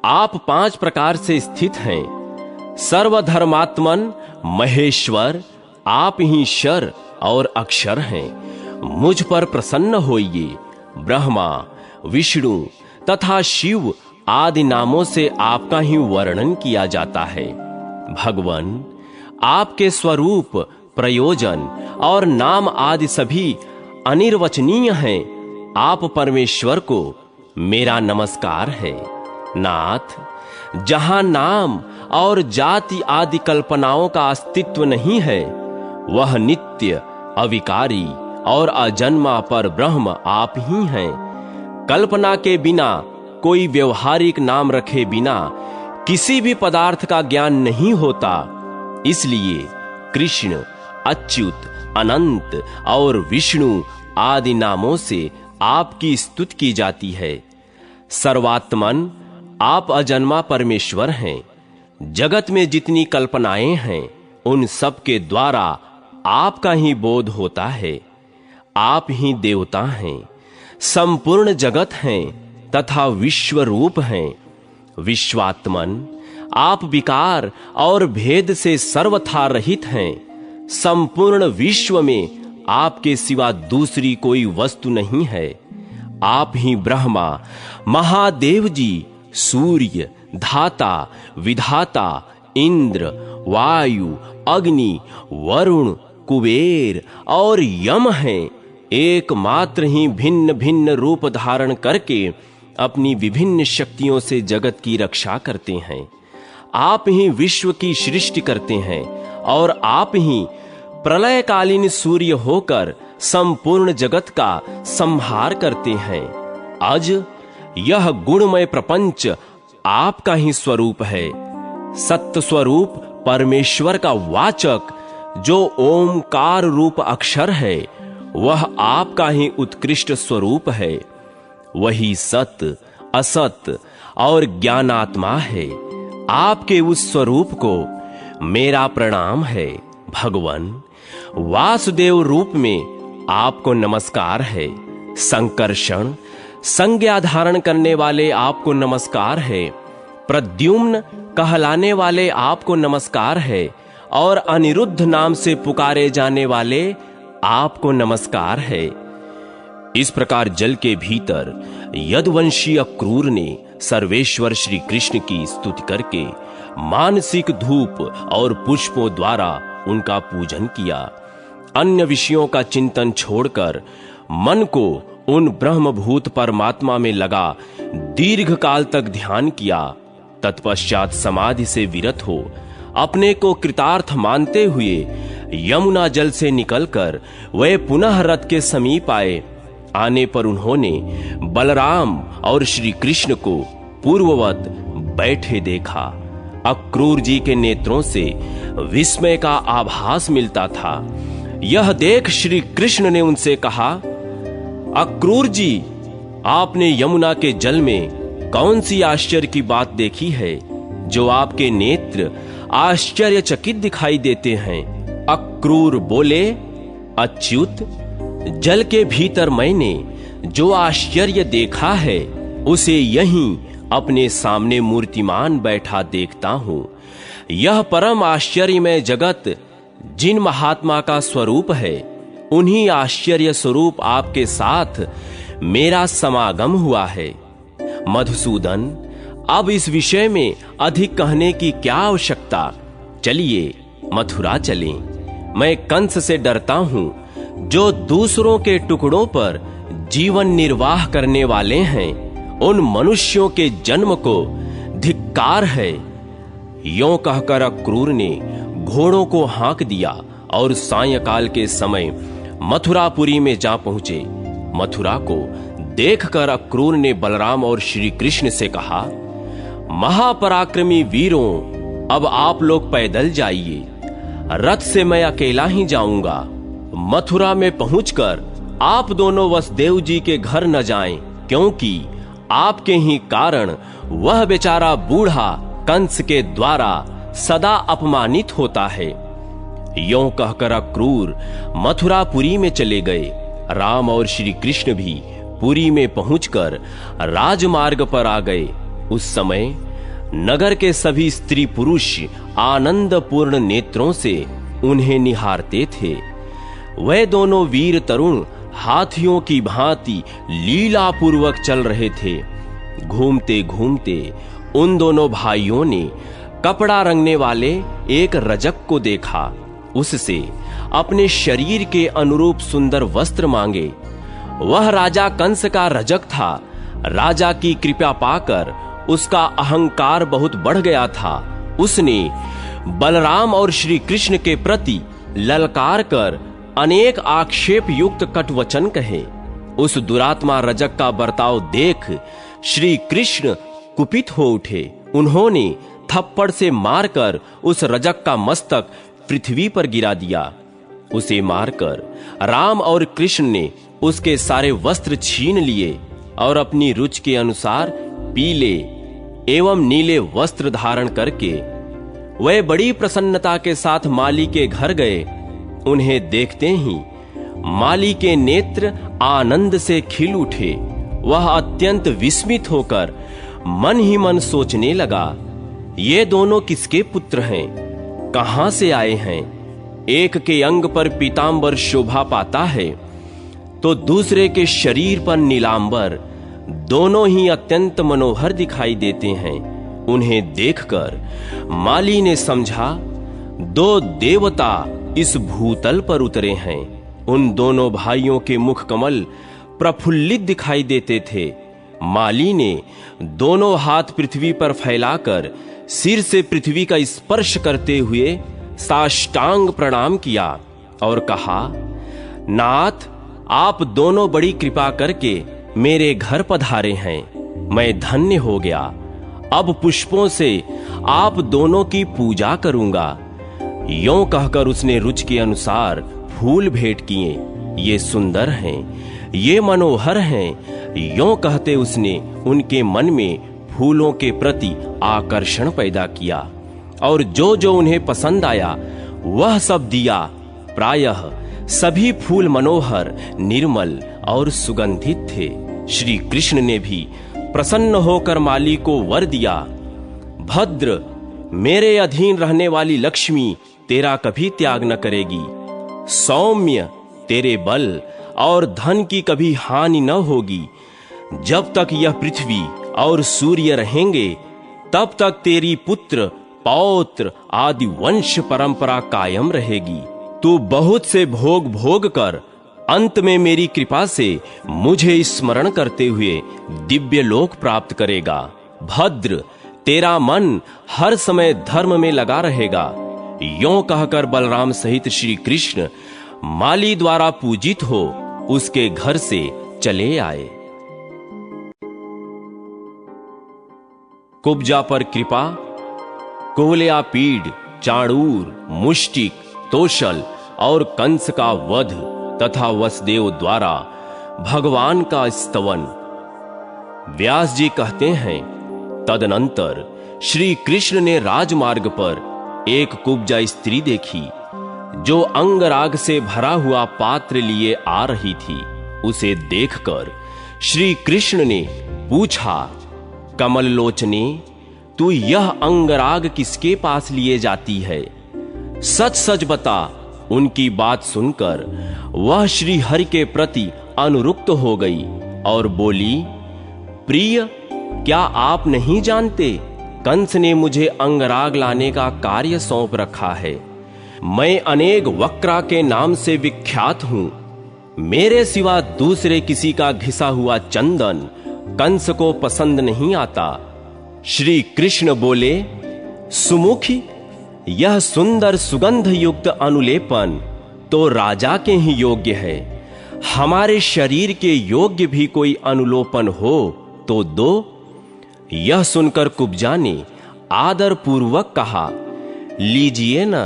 आप 5 प्रकार से स्थित हैं। सर्वधर्मात्मन महेश्वर, आप ही शर और अक्षर हैं। मुझ पर प्रसन्न होइए। ब्रह्मा, विष्णु तथा शिव आदि नामों से आपका ही वर्णन किया जाता है। भगवान, आपके स्वरूप, प्रयोजन और नाम आदि सभी अनिर्वचनीय हैं। आप परमेश्वर को मेरा नमस्कार है। नाथ, जहां नाम और जाति आदि कल्पनाओं का अस्तित्व नहीं है, वह नित्य, अविकारी और अजन्मा पर ब्रह्म आप ही हैं। कल्पना के बिना, कोई व्यवहारिक नाम रखे बिना किसी भी पदार्थ का ज्ञान नहीं होता। इसलिए कृष्ण, अच्युत, अनंत और विष्णु आदि नामों से आपकी स्तुति की जाती है। सर्वात्मन, आप अजन्मा परमेश्वर हैं। जगत में जितनी कल्पनाएं हैं, उन सब के द्वारा आपका ही बोध होता है। आप ही देवता हैं, संपूर्ण जगत हैं तथा विश्व रूप हैं। विश्वात्मन, आप विकार और भेद से सर्वथा रहित हैं। संपूर्ण विश्व में आपके सिवा दूसरी कोई वस्तु नहीं है। आप ही ब्रह्मा, महादेव जी, सूर्य, धाता, विधाता, इंद्र, वायु, अग्नि, वरुण, कुबेर और यम हैं। एकमात्र ही भिन्न भिन्न रूप धारण करके अपनी विभिन्न शक्तियों से जगत की रक्षा करते हैं। आप ही विश्व की सृष्टि करते हैं और आप ही प्रलयकालीन सूर्य होकर संपूर्ण जगत का संहार करते हैं। आज यह गुणमय प्रपंच आपका ही स्वरूप है। सत्य स्वरूप परमेश्वर का वाचक जो ओमकार रूप अक्षर है, वह आपका ही उत्कृष्ट स्वरूप है। वही सत्य, असत्य और ज्ञानात्मा है। आपके उस स्वरूप को मेरा प्रणाम है। भगवान वासुदेव रूप में आपको नमस्कार है। संकर्षण संज्ञा धारण करने वाले आपको नमस्कार है। प्रद्युम्न कहलाने वाले आपको नमस्कार है और अनिरुद्ध नाम से पुकारे जाने वाले आपको नमस्कार है। इस प्रकार जल के भीतर यदुवंशीय क्रूर ने सर्वेश्वर श्री कृष्ण की स्तुति करके मानसिक धूप और पुष्पों द्वारा उनका पूजन किया। अन्य विषयों का चिंतन छोड़कर मन को उन ब्रह्मभूत परमात्मा में लगा दीर्घ काल तक ध्यान किया। तत्पश्चात समाधि से विरत हो अपने को कृतार्थ मानते हुए यमुना जल से निकलकर वे पुनः रथ के समीप आए। आने पर उन्होंने बलराम और श्री कृष्ण को पूर्ववत बैठे देखा। अक्रूर जी के नेत्रों से विस्मय का आभास मिलता था। यह देख श्री कृष्ण ने उनसे कहा, अक्रूर जी, आपने यमुना के जल में कौन सी आश्चर्य की बात देखी है जो आपके नेत्र आश्चर्यचकित दिखाई देते हैं? अक्रूर बोले, अच्युत, जल के भीतर मैंने जो आश्चर्य देखा है उसे यहीं अपने सामने मूर्तिमान बैठा देखता हूं। यह परम आश्चर्यमय जगत जिन महात्मा का स्वरूप है, उन्हीं आश्चर्य स्वरूप आपके साथ मेरा समागम हुआ है। मधुसूदन, अब इस विषय में अधिक कहने की क्या आवश्यकता? चलिए मथुरा चलें। मैं कंस से डरता हूं, जो दूसरों के टुकड़ों पर जीवन निर्वाह करने वाले हैं। उन मनुष्यों के जन्म को धिक्कार है। यों कहकर अक्रूर ने घोड़ों को हाँक दिया और सायंकाल के समय मथुरापुरी में जा पहुंचे। मथुरा को देखकर अक्रूर ने बलराम और श्री कृष्ण से कहा, महापराक्रमी वीरों, अब आप लोग पैदल जाइए, रथ से मैं अकेला ही जाऊंगा। मथुरा में पहुंचकर आप दोनों वसुदेव जी के घर न जाएं, क्योंकि आपके ही कारण वह बेचारा बूढ़ा कंस के द्वारा सदा अपमानित होता है। यों कहकर अक्रूर मथुरापुरी में चले गए। राम और श्री कृष्ण भी पुरी में पहुंचकर राजमार्ग पर आ गए। उस समय नगर के सभी स्त्री पुरुष आनंदपूर्ण नेत्रों से उन्हें निहारते थे। वे दोनों वीर तरुण हाथियों की भांति लीला पूर्वक चल रहे थे। घूमते घूमते उन दोनों भाइयों ने कपड़ा रंगने वाले एक रजक को देखा। उससे अपने शरीर के अनुरूप सुंदर वस्त्र मांगे। वह राजा कंस का रजक था। राजा की कृपा पाकर उसका अहंकार बहुत बढ़ गया था। उसने बलराम और श्री कृष्ण के प्रति ललकार कर अनेक आक्षेप युक्त कटवचन कहे। उस दुरात्मा रजक का बर्ताव देख श्री कृष्ण कुपित हो उठे। उन्होंने थप्पड़ से मारकर उस रजक का मस्तक पृथ्वी पर गिरा दिया। उसे मारकर राम और कृष्ण ने उसके सारे वस्त्र छीन लिए और अपनी रुचि के अनुसार पीले एवं नीले वस्त्र धारण करके वे बड़ी प्रसन्नता के साथ माली के घर गए। उन्हें देखते ही माली के नेत्र आनंद से खिल उठे। वह अत्यंत विस्मित होकर मन ही मन सोचने लगा, ये दोनों किसके पुत्र हैं? कहां से आए हैं? एक के अंग पर पीतांबर शोभा पाता है तो दूसरे के शरीर पर नीलांबर। दोनों ही अत्यंत मनोहर दिखाई देते हैं। उन्हें देखकर माली ने समझा, दो देवता इस भूतल पर उतरे हैं। उन दोनों भाइयों के मुख कमल प्रफुल्लित दिखाई देते थे। माली ने दोनों हाथ पृथ्वी पर फैलाकर सिर से पृथ्वी का स्पर्श करते हुए साष्टांग प्रणाम किया और कहा, नाथ, आप दोनों बड़ी कृपा करके मेरे घर पधारे हैं। मैं धन्य हो गया। अब पुष्पों से आप दोनों की पूजा करूंगा। यों कहकर उसने रुचि के अनुसार फूल भेंट किए। ये सुंदर हैं, ये मनोहर हैं। यों कहते उसने उनके मन में फूलों के प्रति आकर्षण पैदा किया और जो जो उन्हें पसंद आया वह सब दिया। प्रायः सभी फूल मनोहर, निर्मल और सुगंधित थे। श्री कृष्ण ने भी प्रसन्न होकर माली को वर दिया, भद्र, मेरे अधीन रहने वाली लक्ष्मी तेरा कभी त्याग न करेगी। सौम्य, तेरे बल और धन की कभी हानि न होगी। जब तक यह पृथ्वी और सूर्य रहेंगे तब तक तेरी पुत्र, पौत्र आदि वंश परंपरा कायम रहेगी। तू बहुत से भोग भोग कर अंत में मेरी कृपा से मुझे स्मरण करते हुए दिव्य लोक प्राप्त करेगा। भद्र, तेरा मन हर समय धर्म में लगा रहेगा। यों कहकर बलराम सहित श्री कृष्ण माली द्वारा पूजित हो उसके घर से चले आए। कुब्जा पर कृपा, कुवलयापीड, चाणूर, मुष्टिक, तोशल और कंस का वध तथा वसुदेव द्वारा भगवान का स्तवन। व्यास जी कहते हैं, तदनंतर श्री कृष्ण ने राजमार्ग पर एक कुब्जा स्त्री देखी जो अंगराग से भरा हुआ पात्र लिए आ रही थी। उसे देखकर श्री कृष्ण ने पूछा, कमल लोचने, तू यह अंगराग किसके पास लिए जाती है? सच सच बता। उनकी बात सुनकर वह श्री हरि के प्रति अनुरुक्त हो गई और बोली, प्रिय, क्या आप नहीं जानते कंस ने मुझे अंगराग लाने का कार्य सौंप रखा है। मैं अनेक वक्रा के नाम से विख्यात हूं। मेरे सिवा दूसरे किसी का घिसा हुआ चंदन कंस को पसंद नहीं आता। श्री कृष्ण बोले, सुमुखी, यह सुंदर सुगंध युक्त अनुलेपन तो राजा के ही योग्य है। हमारे शरीर के योग्य भी कोई अनुलोपन हो तो दो। यह सुनकर कुब्जा ने आदर पूर्वक कहा, लीजिए ना।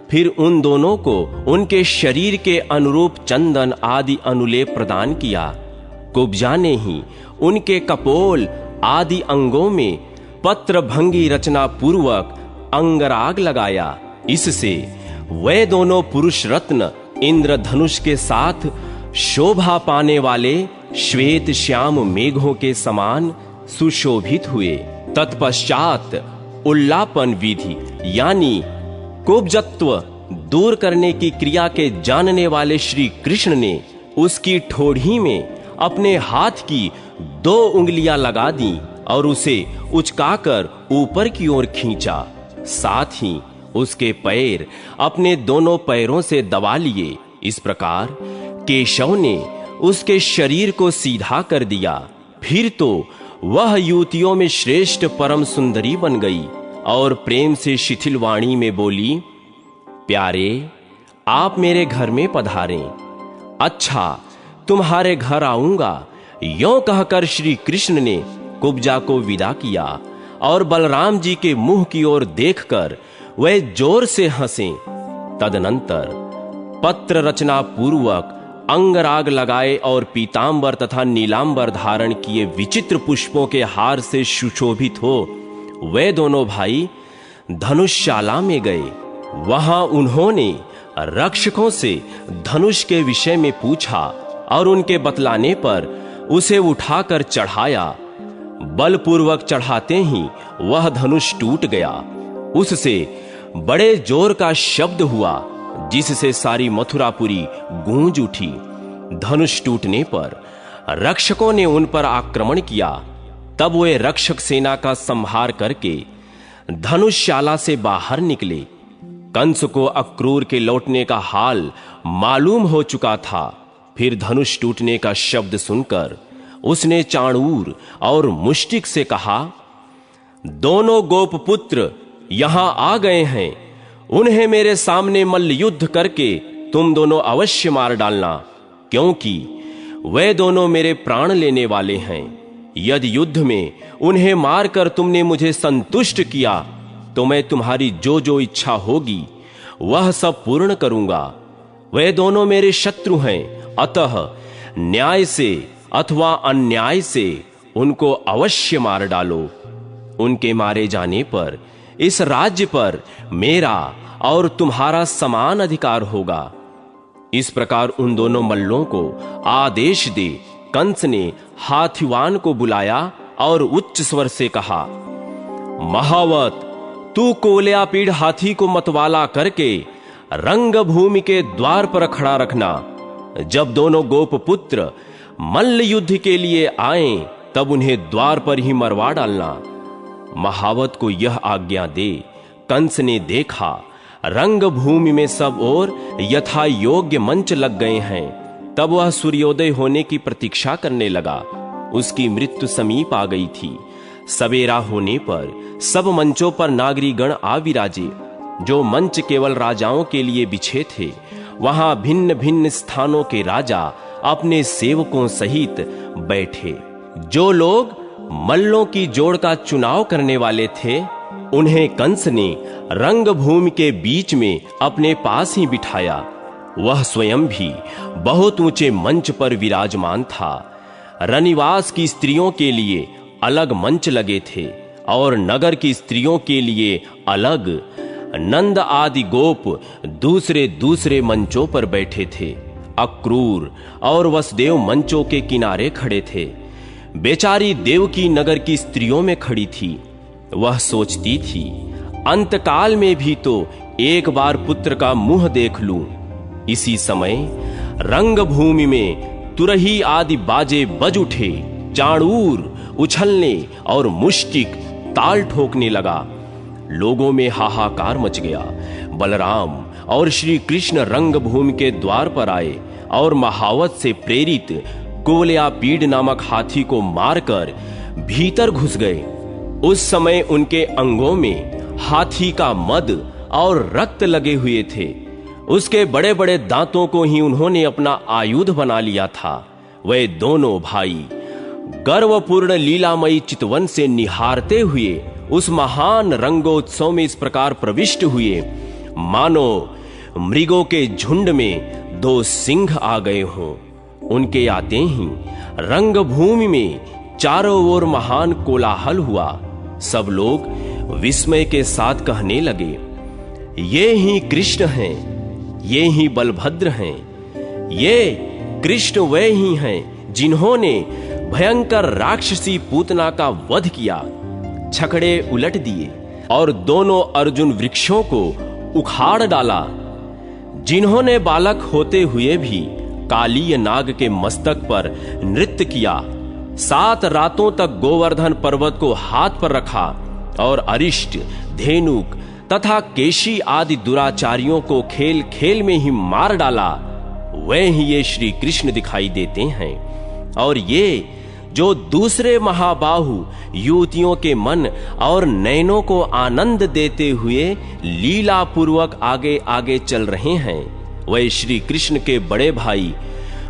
फिर उन दोनों को उनके शरीर के अनुरूप चंदन आदि अनुलेप प्रदान किया। कुब्जा ने ही उनके कपोल आदि अंगों में पत्र भंगी रचना पूर्वक अंगराग लगाया। इससे वे दोनों पुरुष रत्न इंद्रधनुष के साथ शोभा पाने वाले श्वेत श्याम मेघों के समान सुशोभित हुए। तत्पश्चात उल्लापन विधि यानी कुब्जत्व दूर करने की क्रिया के जानने वाले श्री कृष्ण ने उसकी ठोड़ी में अपने हाथ की 2 उंगलियां लगा दी और उसे उचकाकर ऊपर की ओर खींचा। साथ ही उसके पैर अपने दोनों पैरों से दबा लिए। इस प्रकार केशव ने उसके शरीर को सीधा कर दिया। फिर तो वह युवतियों में श्रेष्ठ परम सुंदरी बन गई और प्रेम से शिथिल वाणी में बोली, प्यारे, आप मेरे घर में पधारें। अच्छा, तुम्हारे घर आऊंगा। यों कहकर श्री कृष्ण ने कुब्जा को विदा किया और बलराम जी के मुंह की ओर देखकर वे जोर से हंसे। तदनंतर पत्र रचना पूर्वक अंगराग लगाए और पीतांबर तथा नीलांबर धारण किए विचित्र पुष्पों के हार से सुशोभित हो वे दोनों भाई धनुषशाला में गए। वहां उन्होंने रक्षकों से धनुष के विषय में पूछा और उनके बतलाने पर उसे उठाकर चढ़ाया। बलपूर्वक चढ़ाते ही वह धनुष टूट गया। उससे बड़े जोर का शब्द हुआ जिससे सारी मथुरापुरी गूंज उठी। धनुष टूटने पर रक्षकों ने उन पर आक्रमण किया। तब वे रक्षक सेना का संहार करके धनुषशाला से बाहर निकले। कंस को अक्रूर के लौटने का हाल मालूम हो चुका था। फिर धनुष टूटने का शब्द सुनकर उसने चाणूर और मुष्टिक से कहा, दोनों गोपपुत्र यहां आ गए हैं। उन्हें मेरे सामने मल्ल युद्ध करके तुम दोनों अवश्य मार डालना, क्योंकि वे दोनों मेरे प्राण लेने वाले हैं। यदि युद्ध में उन्हें मारकर तुमने मुझे संतुष्ट किया तो मैं तुम्हारी जो जो इच्छा होगी वह सब पूर्ण करूंगा। वे दोनों मेरे शत्रु हैं, अतः न्याय से अथवा अन्याय से उनको अवश्य मार डालो। उनके मारे जाने पर इस राज्य पर मेरा और तुम्हारा समान अधिकार होगा। इस प्रकार उन दोनों मल्लों को आदेश दे कंस ने हाथीवान को बुलाया और उच्च स्वर से कहा, महावत, तू कोल्यापीड़ हाथी को मतवाला करके रंगभूमि के द्वार पर खड़ा रखना। जब दोनों गोपपुत्र मल्ल युद्ध के लिए आए तब उन्हें द्वार पर ही मरवा डालना। महावत को यह आज्ञा दे कंस ने देखा रंगभूमि में सब ओर यथा योग्य मंच लग गए हैं, तब वह सूर्योदय होने की प्रतीक्षा करने लगा। उसकी मृत्यु समीप आ गई थी। सवेरा होने पर सब मंचों पर नागरीगण आ विराजे। जो मंच केवल राजाओं के लिए बिछे थे, वहां भिन्न भिन्न स्थानों के राजा अपने सेवकों सहित बैठे। जो लोग मल्लों की जोड़ का चुनाव करने वाले थे, उन्हें कंस ने रंगभूमि के बीच में अपने पास ही बिठाया। वह स्वयं भी बहुत ऊंचे मंच पर विराजमान था। रनिवास की स्त्रियों के लिए अलग मंच लगे थे और नगर की स्त्रियों के लिए अलग। नंद आदि गोप दूसरे दूसरे मंचों पर बैठे थे। अक्रूर और वसुदेव मंचों के किनारे खड़े थे। बेचारी देवकी नगर की स्त्रियों में खड़ी थी। वह सोचती थी, अंतकाल में भी तो एक बार पुत्र का मुंह देख लूं। इसी समय रंगभूमि में तुरही आदि बाजे बज उठे। चाणूर उछलने और मुष्टिक ताल ठोकने लगा। लोगों में हाहाकार मच गया। बलराम और श्री कृष्ण रंगभूमि के द्वार पर आए और महावत से प्रेरित कोल्यापीड़ नामक हाथी को मारकर भीतर घुस गए। उस समय उनके अंगों में हाथी का मद और रक्त लगे हुए थे। उसके बड़े बड़े दांतों को ही उन्होंने अपना आयुध बना लिया था। वे दोनों भाई गर्वपूर्ण लीलामयी चितवन से निहारते हुए उस महान रंगोत्सव में इस प्रकार प्रविष्ट हुए, मानो मृगों के झुंड में दो सिंह आ गए हों। उनके आते ही रंगभूमि में चारों ओर महान कोलाहल हुआ। सब लोग विस्मय के साथ कहने लगे, ये ही कृष्ण हैं, ये ही बलभद्र हैं। ये कृष्ण वे ही हैं जिन्होंने भयंकर राक्षसी पूतना का वध किया, छकड़े उलट दिए और दोनों अर्जुन वृक्षों को उखाड़ डाला। जिन्होंने बालक होते हुए भी कालीय नाग के मस्तक पर नृत्य किया। 7 रातों तक गोवर्धन पर्वत को हाथ पर रखा और अरिष्ट, धेनुक तथा केशी आदि दुराचारियों को खेल खेल में ही मार डाला। वे ही ये श्री कृष्ण दिखाई देते हैं। और ये जो दूसरे महाबाहु युवतियों के मन और नयनों को आनंद देते हुए लीला पूर्वक आगे आगे चल रहे हैं, वे श्री कृष्ण के बड़े भाई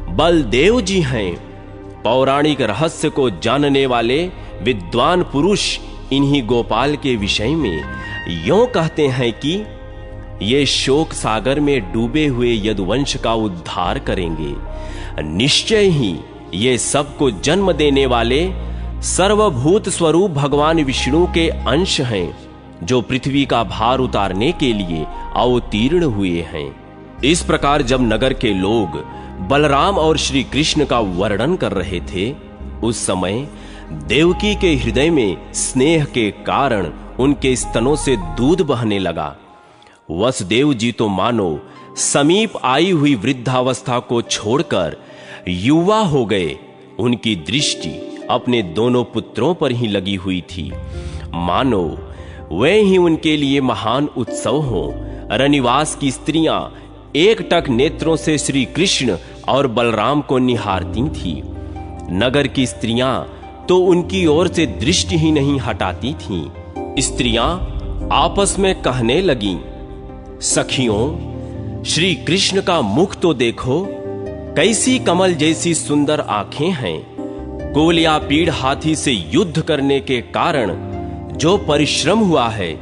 बलदेव जी हैं। पौराणिक रहस्य को जानने वाले विद्वान पुरुष इन्हीं गोपाल के विषय में यों कहते हैं कि ये शोक सागर में डूबे हुए यदुवंश का उद्धार करेंगे। निश्चय ही ये सबको जन्म देने वाले सर्वभूत स्वरूप भगवान विष्णु के अंश हैं, जो पृथ्वी का भार उतारने के लिए अवतीर्ण हुए हैं। इस प्रकार जब नगर के लोग बलराम और श्री कृष्ण का वर्णन कर रहे थे, उस समय देवकी के हृदय में स्नेह के कारण उनके स्तनों से दूध बहने लगा। वसुदेव जी तो मानो समीप आई हुई वृद्धावस्था को छोड़कर युवा हो गए। उनकी दृष्टि अपने दोनों पुत्रों पर ही लगी हुई थी, मानो वे ही उनके लिए महान उत्सव हो। रनिवास की स्त्रियां एकटक नेत्रों से श्री कृष्ण और बलराम को निहारती थीं। नगर की स्त्रियां तो उनकी ओर से दृष्टि ही नहीं हटाती थीं। स्त्रियां आपस में कहने लगीं, सखियों, श्री कृष्ण का मुख तो देखो, कैसी कमल जैसी सुंदर आंखें हैं। कोलिया पीड़ हाथी से युद्ध करने के कारण जो परिश्रम हुआ है,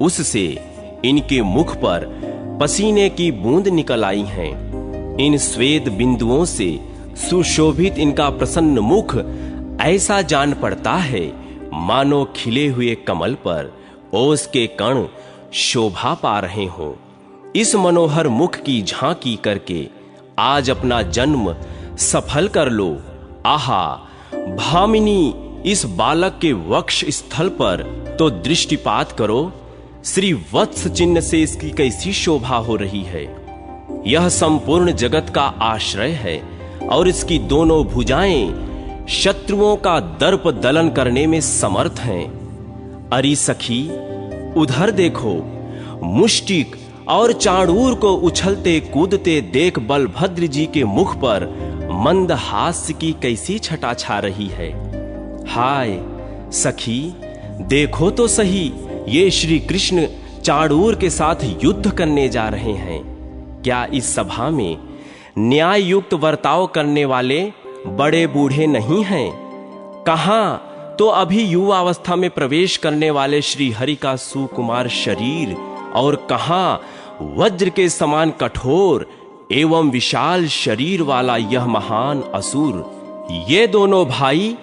उससे इनके मुख पर पसीने की बूंद निकल आई हैं। इन श्वेत बिंदुओं से सुशोभित इनका प्रसन्न मुख ऐसा जान पड़ता है मानो खिले हुए कमल पर ओस के कण शोभा पा रहे हों। इस मनोहर मुख की झांकी करके आज अपना जन्म सफल कर लो। आहा, भामिनी, इस बालक के वक्ष स्थल पर तो दृष्टिपात करो। श्री वत्स चिन्ह से इसकी कैसी शोभा हो रही है। यह संपूर्ण जगत का आश्रय है और इसकी दोनों भुजाएं शत्रुओं का दर्प दलन करने में समर्थ हैं। अरे सखी, उधर देखो, मुष्टिक और चाणूर को उछलते कूदते देख बलभद्र जी के मुख पर मंद हास्य की कैसी छटा छा रही है। हाय सखी, देखो तो सही, ये श्री कृष्ण चाणूर के साथ युद्ध करने जा रहे हैं। क्या इस सभा में न्याय युक्त बर्ताव करने वाले बड़े बूढ़े नहीं हैं? कहां तो अभी युवावस्था में प्रवेश करने वाले श्री हरि का सुकुमार शरीर, और कहां वज्र के समान कठोर एवं विशाल शरीर वाला यह महान असुर। ये दोनों भाई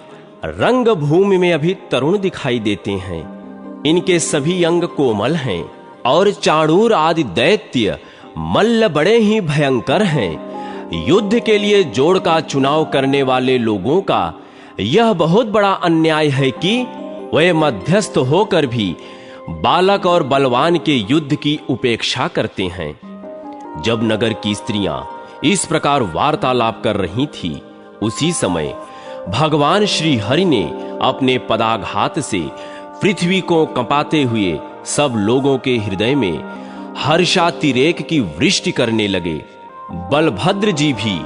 रंग भूमि में अभी तरुण दिखाई देते हैं। इनके सभी अंग कोमल हैं और चाणूर आदि दैत्य मल्ल बड़े ही भयंकर हैं। युद्ध के लिए जोड़ का चुनाव करने वाले लोगों का यह बहुत बड़ा अन्याय है कि वे मध्यस्थ होकर भी बालक और बलवान के युद्ध की उपेक्षा करते हैं। जब नगर की स्त्रियां इस प्रकार वार्तालाप कर रही थी, उसी समय भगवान श्री हरि ने अपने पदाघात से पृथ्वी को कंपाते हुए सब लोगों के हृदय में हर्षातिरेक की वृष्टि करने लगे। बलभद्र जी भी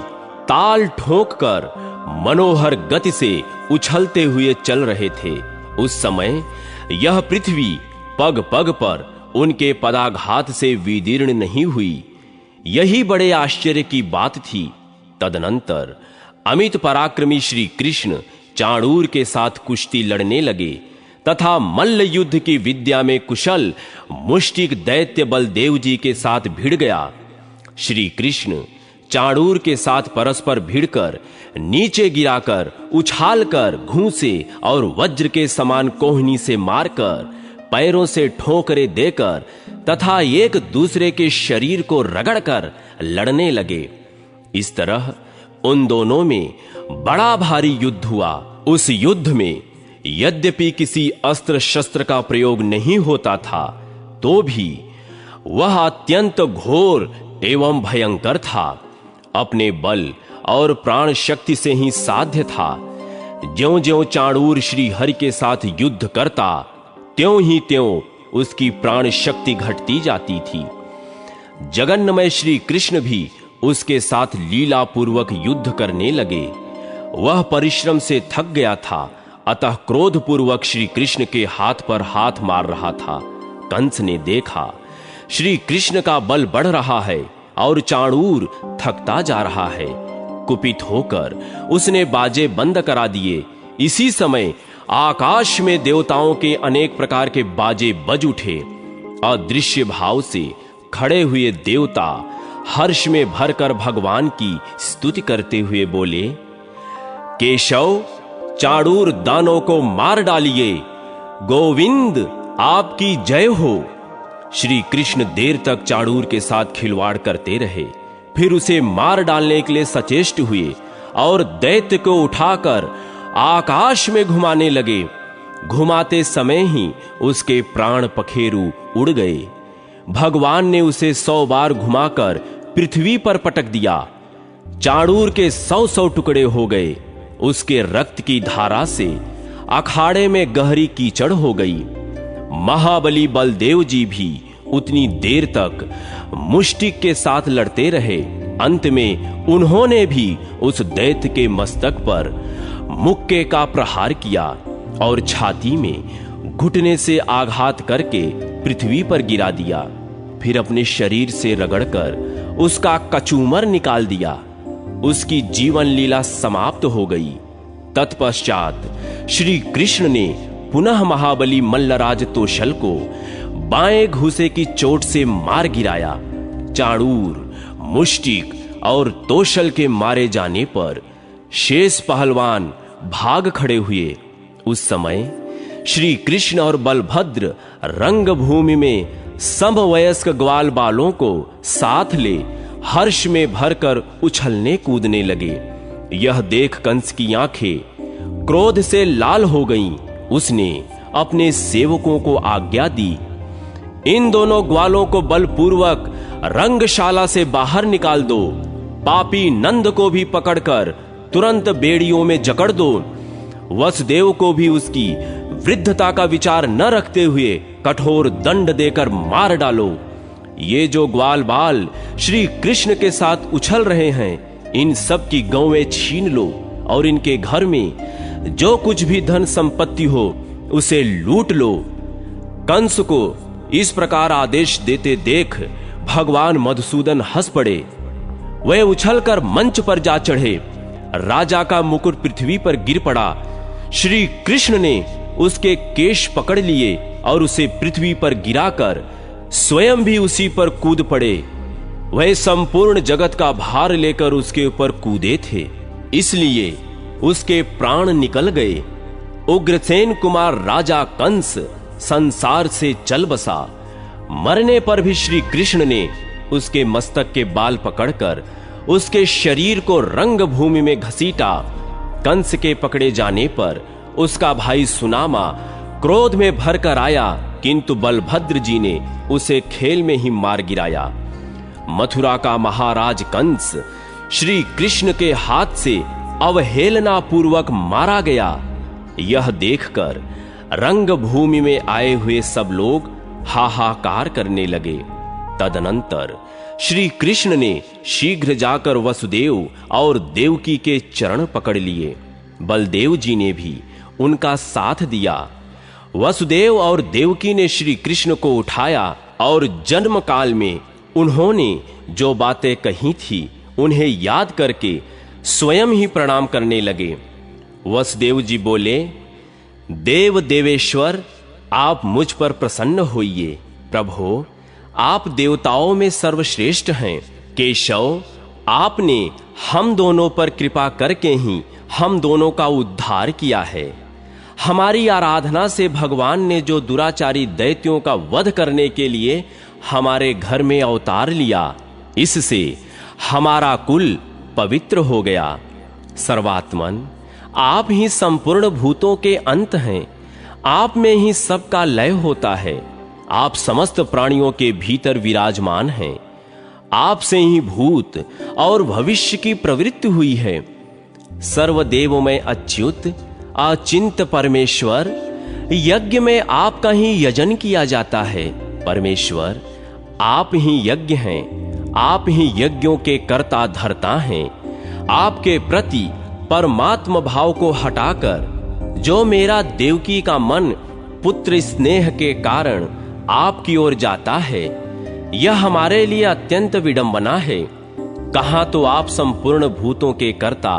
ताल ठोक कर मनोहर गति से उछलते हुए चल रहे थे। उस समय यह पृथ्वी पग पग पर उनके पदाघात से विदीर्ण नहीं हुई। यही बड़े आश्चर्य की बात थी। तदनंतर अमित पराक्रमी श्री कृष्ण चाणूर के साथ कुश्ती लड़ने लगे तथा मल्ल युद्ध की विद्या में कुशल मुष्टिक दैत्य बलदेव जी के साथ भिड़ गया। श्री कृष्ण चाणूर के साथ परस्पर भिड़कर नीचे गिराकर उछालकर घूंसे और वज्र के समान कोहनी से मारकर पैरों से ठोकरे देकर तथा एक दूसरे के शरीर को रगड़कर लड़ने लगे। इस तरह उन दोनों में बड़ा भारी युद्ध हुआ। उस युद्ध में यद्यपि किसी अस्त्र शस्त्र का प्रयोग नहीं होता था, तो भी वह अत्यंत घोर एवं भयंकर था। अपने बल और प्राण शक्ति से ही साध्य था। ज्यों-ज्यों चाणूर श्री हरि के साथ युद्ध करता, त्यों ही त्यों उसकी प्राण शक्ति घटती जाती थी। जगन्नमय श्री कृष्ण भी उसके साथ लीला पूर्वक युद्ध करने लगे। वह परिश्रम से थक गया था, अतः क्रोध पूर्वक श्री कृष्ण के हाथ पर हाथ मार रहा था। कंस ने देखा श्री कृष्ण का बल बढ़ रहा है और चाणूर थकता जा रहा है। कुपित होकर उसने बाजे बंद करा दिए। इसी समय आकाश में देवताओं के अनेक प्रकार के बाजे बज उठे। अदृश्य भाव से खड़े हुए देवता हर्ष में भरकर भगवान की स्तुति करते हुए बोले, केशव, चाणूर दानों को मार डालिए। गोविंद, आपकी जय हो। श्री कृष्ण देर तक चाणूर के साथ खिलवाड़ करते रहे, फिर उसे मार डालने के लिए सचेष्ट हुए और दैत्य को उठाकर आकाश में घुमाने लगे। घुमाते समय ही उसके प्राण पखेरु उड़ गए। भगवान ने उसे 100 बार घुमाकर पृथ्वी पर पटक दिया। चाणूर के 100 टुकड़े हो गए। उसके रक्त की धारा से अखाड़े में गहरी कीचड़ हो गई। महाबली बलदेव जी भी उतनी देर तक मुष्टिक के साथ लड़ते रहे। अंत में उन्होंने भी उस दैत्य के मस्तक पर मुक्के का प्रहार किया और छाती में घुटने से आघात करके पृथ्वी पर गिरा दिया। फिर अपने शरीर से रगड़कर उसका कचूमर निकाल दिया। उसकी जीवन लीला समाप्त हो गई। तत्पश्चात श्री कृष्ण ने पुनः महाबली मल्लराज तोशल को बाएं घुसे की चोट से मार गिराया। चाणूर, मुष्टिक और तोशल के मारे जाने पर शेष पहलवान भाग खड़े हुए। उस समय श्री कृष्ण और बलभद्र रंगभूमि में समवयस्क ग्वाल बालों को साथ ले हर्ष में भरकर उछलने कूदने लगे। यह देख कंस की आंखें क्रोध से लाल हो गईं। उसने अपने सेवकों को आज्ञा दी, इन दोनों ग्वालों को बलपूर्वक रंगशाला से बाहर निकाल दो। पापी नंद को भी पकड़कर तुरंत बेड़ियों में जकड़ दो। वसुदेव को भी उसकी वृद्धता का विचार न रखते हुए कठोर दंड देकर मार डालो। ये जो ग्वाल बाल श्री कृष्ण के साथ उछल रहे हैं, इन सब की गौएं छीन लो और इनके घर में जो कुछ भी धन संपत्ति हो उसे लूट लो। कंस को इस प्रकार आदेश देते देख भगवान मधुसूदन हंस पड़े। वह उछलकर मंच पर जा चढ़े। राजा का मुकुट पृथ्वी पर गिर पड़ा। श्री कृष्ण ने उसके केश पकड़ लिए और उसे पृथ्वी पर गिराकर स्वयं भी उसी पर कूद पड़े। वह संपूर्ण जगत का भार लेकर उसके ऊपर कूदे थे, इसलिए उसके प्राण निकल गए। उग्रसेन कुमार राजा कंस संसार से चल बसा। मरने पर भी श्री कृष्ण ने उसके मस्तक के बाल पकड़कर उसके शरीर को रंगभूमि में घसीटा। कंस के पकड़े जाने पर उसका भाई सुनामा क्रोध में भरकर आया, किंतु बलभद्र जी ने उसे खेल में ही मार गिराया। मथुरा का महाराज कंस श्री कृष्ण के हाथ से अवहेलना पूर्वक मारा गया। यह देखकर रंगभूमि में आए हुए सब लोग हाहाकार करने लगे। तदनंतर श्री कृष्ण ने शीघ्र जाकर वसुदेव और देवकी के चरण पकड़ लिए। बलदेव जी ने भी उनका साथ दिया। वसुदेव और देवकी ने श्री कृष्ण को उठाया और जन्म काल में उन्होंने जो बातें कही थी उन्हें याद करके स्वयं ही प्रणाम करने लगे। वसुदेव जी बोले, देव देवेश्वर, आप मुझ पर प्रसन्न होइए। प्रभो, आप देवताओं में सर्वश्रेष्ठ हैं। केशव, आपने हम दोनों पर कृपा करके ही हम दोनों का उद्धार किया है। हमारी आराधना से भगवान ने जो दुराचारी दैत्यों का वध करने के लिए हमारे घर में अवतार लिया, इससे हमारा कुल पवित्र हो गया। सर्वात्मन, आप ही संपूर्ण भूतों के अंत हैं। आप में ही सबका लय होता है। आप समस्त प्राणियों के भीतर विराजमान हैं। आपसे ही भूत और भविष्य की प्रवृत्ति हुई है। सर्वदेवमय अच्युत अचिंत परमेश्वर, यज्ञ में आपका ही यजन किया जाता है। परमेश्वर, आप ही यज्ञ हैं। आप ही यज्ञों के कर्ता धर्ता हैं। आपके प्रति परमात्म भाव को हटाकर जो मेरा देवकी का मन पुत्र स्नेह के कारण आपकी ओर जाता है, यह हमारे लिए अत्यंत विडंबना है। कहां तो आप संपूर्ण भूतों के कर्ता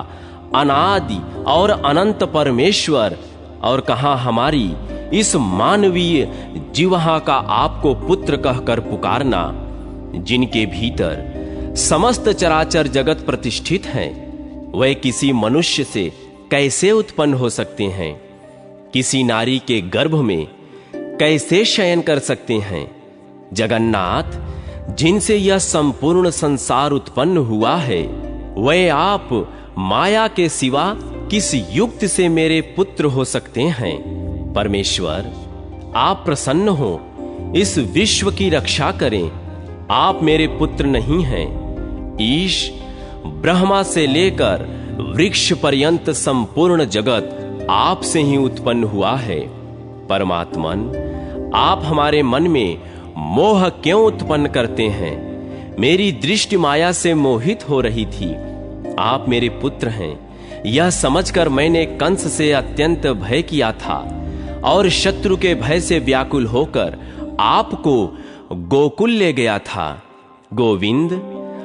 अनादि और अनंत परमेश्वर, और कहां हमारी इस मानवीय जीवहा का आपको पुत्र कहकर पुकारना, जिनके भीतर समस्त चराचर जगत प्रतिष्ठित है, वह किसी मनुष्य से कैसे उत्पन्न हो सकते हैं? किसी नारी के गर्भ में कैसे शयन कर सकते हैं? जगन्नाथ, जिनसे यह संपूर्ण संसार उत्पन्न हुआ है, वह आप माया के सिवा किस युक्ति से मेरे पुत्र हो सकते हैं? परमेश्वर, आप प्रसन्न हो, इस विश्व की रक्षा करें। आप मेरे पुत्र नहीं हैं। ईश, ब्रह्मा से लेकर वृक्ष पर्यंत संपूर्ण जगत आपसे ही उत्पन्न हुआ है। परमात्मन, आप हमारे मन में मोह क्यों उत्पन्न करते हैं? मेरी दृष्टि माया से मोहित हो रही थी। आप मेरे पुत्र हैं, यह समझकर मैंने कंस से अत्यंत भय किया था। और शत्रु के भय से व्याकुल होकर आपको गोकुल ले गया था। गोविंद,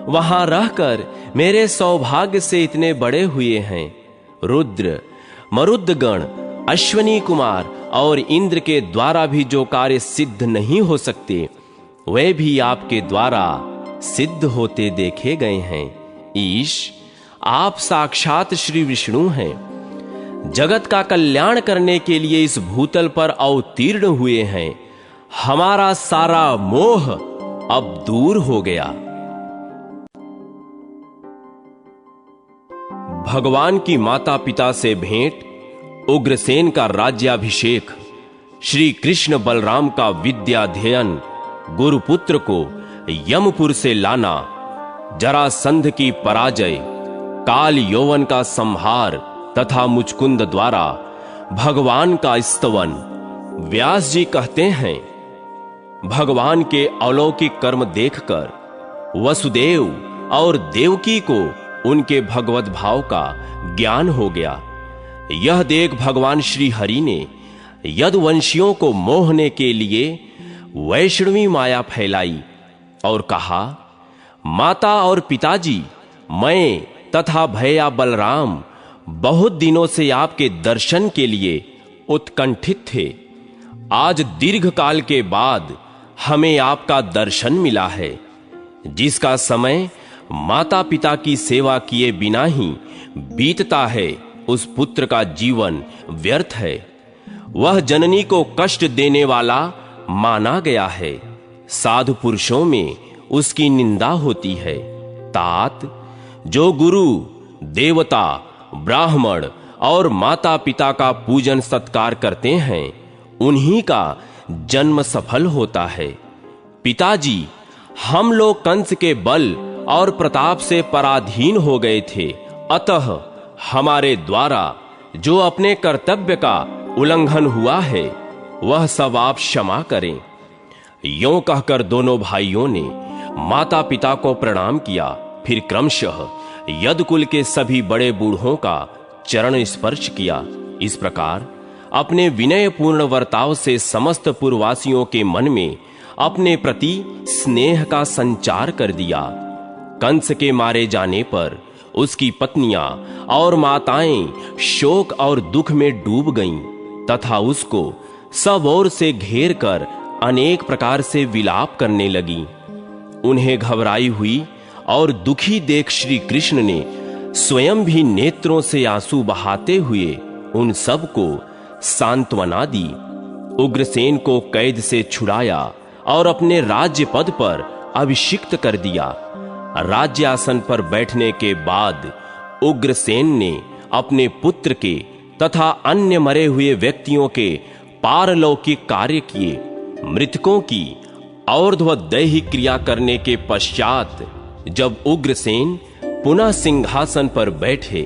वहां रहकर मेरे सौभाग्य से इतने बड़े हुए हैं। रुद्र, मरुद्गण, अश्वनी कुमार और इंद्र के द्वारा भी जो कार्य सिद्ध नहीं हो सकते, वे भी आपके द्वारा सिद्ध होते देखे गए हैं। ईश, आप साक्षात श्री विष्णु हैं। जगत का कल्याण करने के लिए इस भूतल पर अवतीर्ण हुए हैं। हमारा सारा मोह अब दूर हो गया। भगवान की माता पिता से भेंट, उग्रसेन का राज्याभिषेक, श्री कृष्ण बलराम का विद्याध्ययन, गुरुपुत्र को यमपुर से लाना, जरासंध की पराजय, काल यौवन का संहार तथा मुचकुंद द्वारा भगवान का स्तवन। व्यास जी कहते हैं, भगवान के अलौकिक कर्म देखकर वसुदेव और देवकी को उनके भगवत भाव का ज्ञान हो गया। यह देख भगवान श्री हरि ने यदुवंशियों को मोहने के लिए वैष्णवी माया फैलाई और कहा, माता और पिताजी, मैं तथा भैया बलराम बहुत दिनों से आपके दर्शन के लिए उत्कंठित थे। आज दीर्घ काल के बाद हमें आपका दर्शन मिला है। जिसका समय माता पिता की सेवा किए बिना ही बीतता है, उस पुत्र का जीवन व्यर्थ है। वह जननी को कष्ट देने वाला माना गया है। साधु पुरुषों में उसकी निंदा होती है। तात, जो गुरु, देवता, ब्राह्मण और माता पिता का पूजन सत्कार करते हैं, उन्हीं का जन्म सफल होता है। पिताजी, हम लोग कंस के बल और प्रताप से पराधीन हो गए थे, अतः हमारे द्वारा जो अपने कर्तव्य का उल्लंघन हुआ है, वह सब आप क्षमा करें। यों कहकर दोनों भाइयों ने माता पिता को प्रणाम किया। फिर क्रमशः यदुकुल के सभी बड़े बूढ़ों का चरण स्पर्श किया। इस प्रकार अपने विनयपूर्ण वर्ताव से समस्त पुरवासियों के मन में अपने प्रति स्नेह का संचार कर दिया। कंस के मारे जाने पर उसकी पत्नियां और माताएं शोक और दुख में डूब गईं तथा उसको सब ओर से घेर कर अनेक प्रकार से विलाप करने लगी। उन्हें घबराई हुई और दुखी देख श्री कृष्ण ने स्वयं भी नेत्रों से आंसू बहाते हुए उन सब को सांत्वना दी। उग्रसेन को कैद से छुड़ाया और अपने राज्य पद पर अभिषिक्त कर दिया। राज्य आसन पर बैठने के बाद उग्रसेन ने अपने पुत्र के तथा अन्य मरे हुए व्यक्तियों के पारलौकिक कार्य किए। मृतकों की और्ध्वदैहिक क्रिया करने के पश्चात जब उग्रसेन पुनः सिंहासन पर बैठे,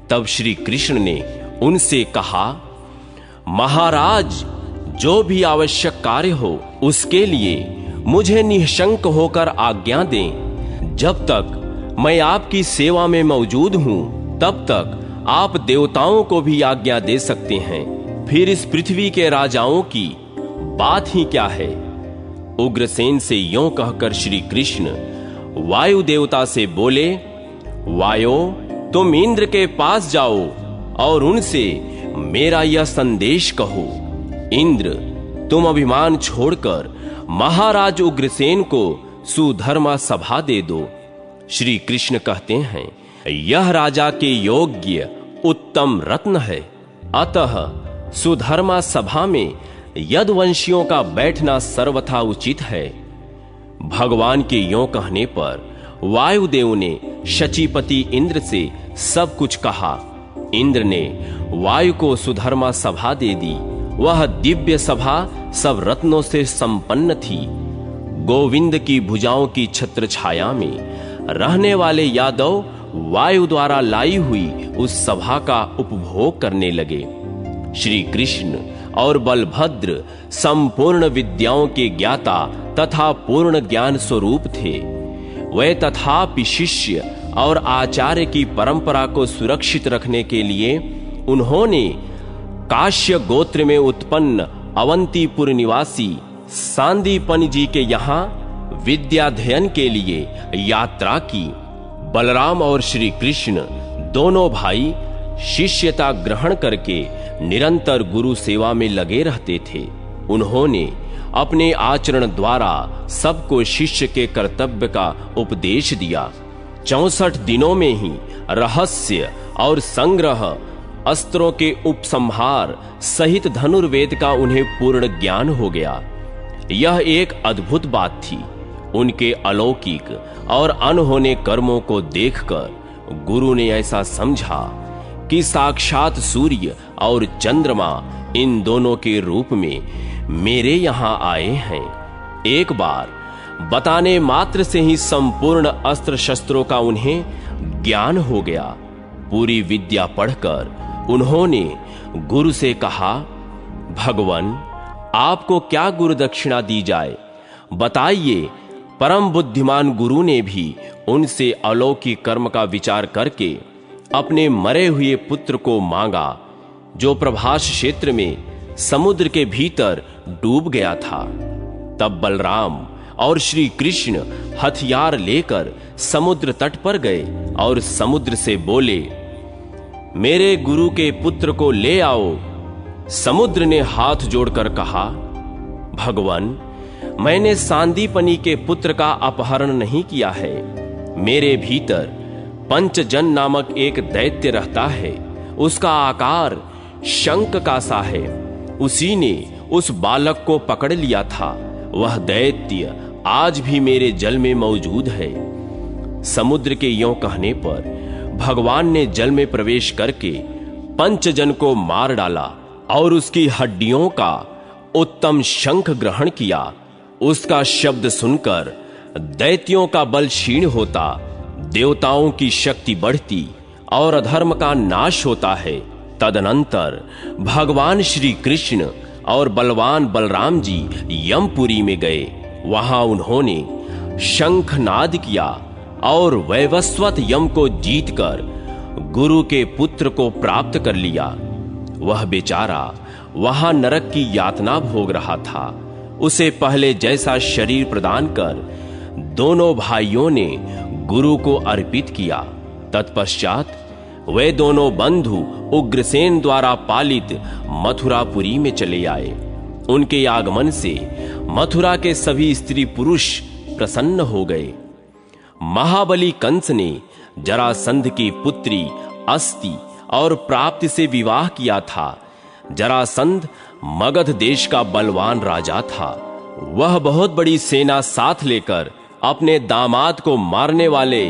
तब श्री कृष्ण ने उनसे कहा, महाराज, जो भी आवश्यक कार्य हो उसके लिए मुझे निःशंक होकर आज्ञा दें। जब तक मैं आपकी सेवा में मौजूद हूं, तब तक आप देवताओं को भी आज्ञा दे सकते हैं। फिर इस पृथ्वी के राजाओं की बात ही क्या है। उग्रसेन से यों कहकर श्री कृष्ण वायु देवता से बोले, वायो, तुम इंद्र के पास जाओ और उनसे मेरा यह संदेश कहो। इंद्र, तुम अभिमान छोड़कर महाराज उग्रसेन को सुधर्मा सभा दे दो। श्री कृष्ण कहते हैं, यह राजा के योग्य उत्तम रत्न है, अतः सुधर्मा सभा में यदुवंशियों का बैठना सर्वथा उचित है। भगवान के यों कहने पर वायुदेव ने शचीपति इंद्र से सब कुछ कहा। इंद्र ने वायु को सुधर्मा सभा दे दी। वह दिव्य सभा सब रत्नों से संपन्न थी। गोविंद की भुजाओं की छत्र छाया में रहने वाले यादव वायु द्वारा लाई हुई उस सभा का उपभोग करने लगे। श्री कृष्ण और बलभद्र संपूर्ण विद्याओं के ज्ञाता तथा पूर्ण ज्ञान स्वरूप थे। वे तथापि शिष्य और आचार्य की परंपरा को सुरक्षित रखने के लिए उन्होंने काश्य गोत्र में उत्पन्न अवंतीपुर निवासी सांदीपन जी के यहाँ विद्याध्ययन के लिए यात्रा की। बलराम और श्री कृष्ण दोनों भाई शिष्यता ग्रहण करके निरंतर गुरु सेवा में लगे रहते थे। उन्होंने अपने आचरण द्वारा सबको शिष्य के कर्तव्य का उपदेश दिया। 64 दिनों में ही रहस्य और संग्रह, अस्त्रों के उपसंहार सहित धनुर्वेद का उन्हें पूर्ण ज्ञान हो गया। यह एक अद्भुत बात थी। उनके अलौकिक और अनहोने कर्मों को देखकर गुरु ने ऐसा समझा कि साक्षात सूर्य और चंद्रमा इन दोनों के रूप में मेरे यहां आए हैं। एक बार बताने मात्र से ही संपूर्ण अस्त्र शस्त्रों का उन्हें ज्ञान हो गया। पूरी विद्या पढ़कर उन्होंने गुरु से कहा, भगवान, आपको क्या गुरु दक्षिणा दी जाए, बताइए। परम बुद्धिमान गुरु ने भी उनसे अलौकिक कर्म का विचार करके अपने मरे हुए पुत्र को मांगा, जो प्रभास क्षेत्र में समुद्र के भीतर डूब गया था। तब बलराम और श्री कृष्ण हथियार लेकर समुद्र तट पर गए और समुद्र से बोले, मेरे गुरु के पुत्र को ले आओ। समुद्र ने हाथ जोड़कर कहा, भगवान, मैंने सांदीपनी के पुत्र का अपहरण नहीं किया है। मेरे भीतर पंचजन नामक एक दैत्य रहता है। उसका आकार शंख का सा है। उसी ने उस बालक को पकड़ लिया था। वह दैत्य आज भी मेरे जल में मौजूद है। समुद्र के यों कहने पर भगवान ने जल में प्रवेश करके पंचजन को मार डाला और उसकी हड्डियों का उत्तम शंख ग्रहण किया। उसका शब्द सुनकर दैत्यों का बल क्षीण होता, देवताओं की शक्ति बढ़ती और अधर्म का नाश होता है। तदनंतर भगवान श्री कृष्ण और बलवान बलराम जी यमपुरी में गए। वहां उन्होंने शंखनाद किया और वैवस्वत यम को जीतकर गुरु के पुत्र को प्राप्त कर लिया। वह बेचारा वहां नरक की यातना भोग रहा था। उसे पहले जैसा शरीर प्रदान कर दोनों भाइयों ने गुरु को अर्पित किया। तत्पश्चात वे दोनों बंधु उग्रसेन द्वारा पालित मथुरापुरी में चले आए। उनके आगमन से मथुरा के सभी स्त्री पुरुष प्रसन्न हो गए। महाबली कंस ने जरासंध की पुत्री अस्ति और प्राप्ति से विवाह किया था। जरासंध मगध देश का बलवान राजा था। वह बहुत बड़ी सेना साथ लेकर अपने दामाद को मारने वाले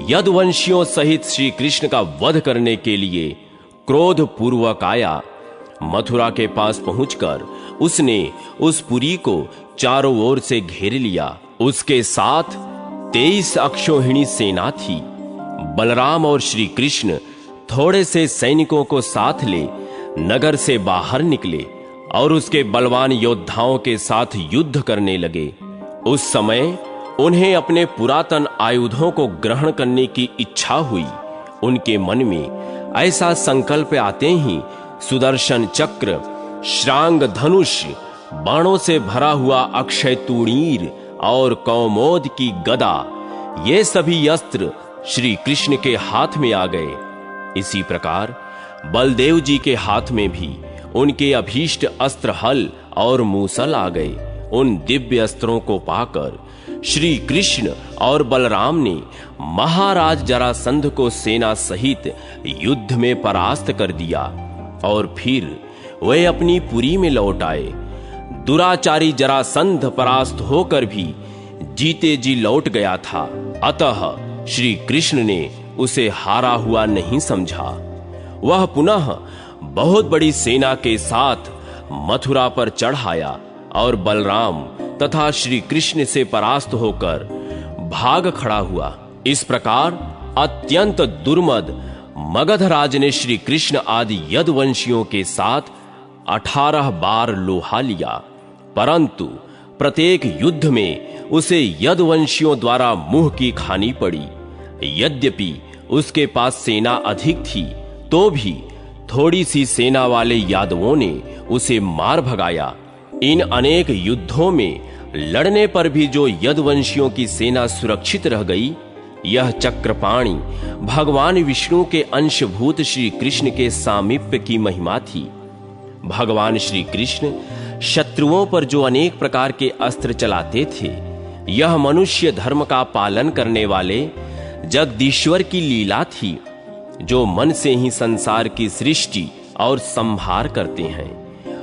यदुवंशियों सहित श्री कृष्ण का वध करने के लिए क्रोध पूर्वक आया। मथुरा के पास पहुंचकर उसने उस पुरी को चारों ओर से घेर लिया। उसके साथ 23 अक्षौहिणी सेना थी। बलराम और श्री कृष्ण थोड़े से सैनिकों को साथ ले नगर से बाहर निकले और उसके बलवान योद्धाओं के साथ युद्ध करने लगे। उस समय उन्हें अपने पुरातन आयुधों को ग्रहण करने की इच्छा हुई। उनके मन में ऐसा संकल्प आते ही सुदर्शन चक्र, श्रांग धनुष, बाणों से भरा हुआ अक्षय तूणीर और कौमोद की गदा, ये सभी अस्त्र श्री कृष्ण के हाथ में आ गए। इसी प्रकार बलदेव जी के हाथ में भी उनके अभीष्ट अस्त्र हल और मूसल आ गए। उन दिव्य अस्त्रों को पाकर श्री कृष्ण और बलराम ने महाराज जरासंध को सेना सहित युद्ध में परास्त कर दिया और फिर वे अपनी पुरी में लौट आए। दुराचारी जरासंध परास्त होकर भी जीते जी लौट गया था। अतः श्री कृष्ण ने उसे हारा हुआ नहीं समझा। वह पुनः बहुत बड़ी सेना के साथ मथुरा पर चढ़ आया और बलराम तथा श्री कृष्ण से परास्त होकर भाग खड़ा हुआ। इस प्रकार अत्यंत दुर्मद मगधराज ने श्री कृष्ण आदि यदुवंशियों के साथ 18 बार लोहा लिया, परंतु प्रत्येक युद्ध में उसे यदुवंशियों द्वारा मुंह की खानी पड़ी। यद्यपि उसके पास सेना अधिक थी तो भी थोड़ी सी सेना वाले यादवों ने उसे मार भगाया। इन अनेक युद्धों में लड़ने पर भी जो यदुवंशियों की सेना सुरक्षित रह गई, यह चक्रपाणि भगवान विष्णु के अंशभूत श्री कृष्ण के सामीप्य की महिमा थी। भगवान श्री कृष्ण शत्रुओं पर जो अनेक प्रकार के अस्त्र चलाते थे, यह मनुष्य धर्म का पालन करने वाले जगदीश्वर की लीला थी, जो मन से ही संसार की सृष्टि और संहार करते हैं।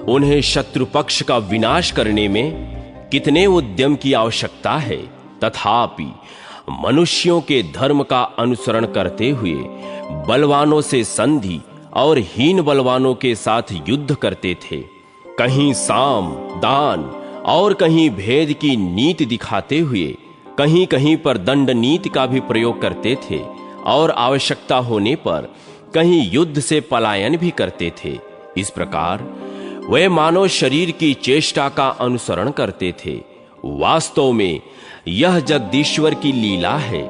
उन्हें शत्रु पक्ष का विनाश करने में कितने उद्यम की आवश्यकता है, तथापि मनुष्यों के धर्म का अनुसरण करते हुए बलवानों से संधि और हीन बलवानों के साथ युद्ध करते थे। कहीं साम दान और कहीं भेद की नीति दिखाते हुए कहीं कहीं पर दंड नीति का भी प्रयोग करते थे और आवश्यकता होने पर कहीं युद्ध से पलायन भी करते थे। इस प्रकार वे मानव शरीर की चेष्टा का अनुसरण करते थे। वास्तव में यह जगदीश्वर की लीला है,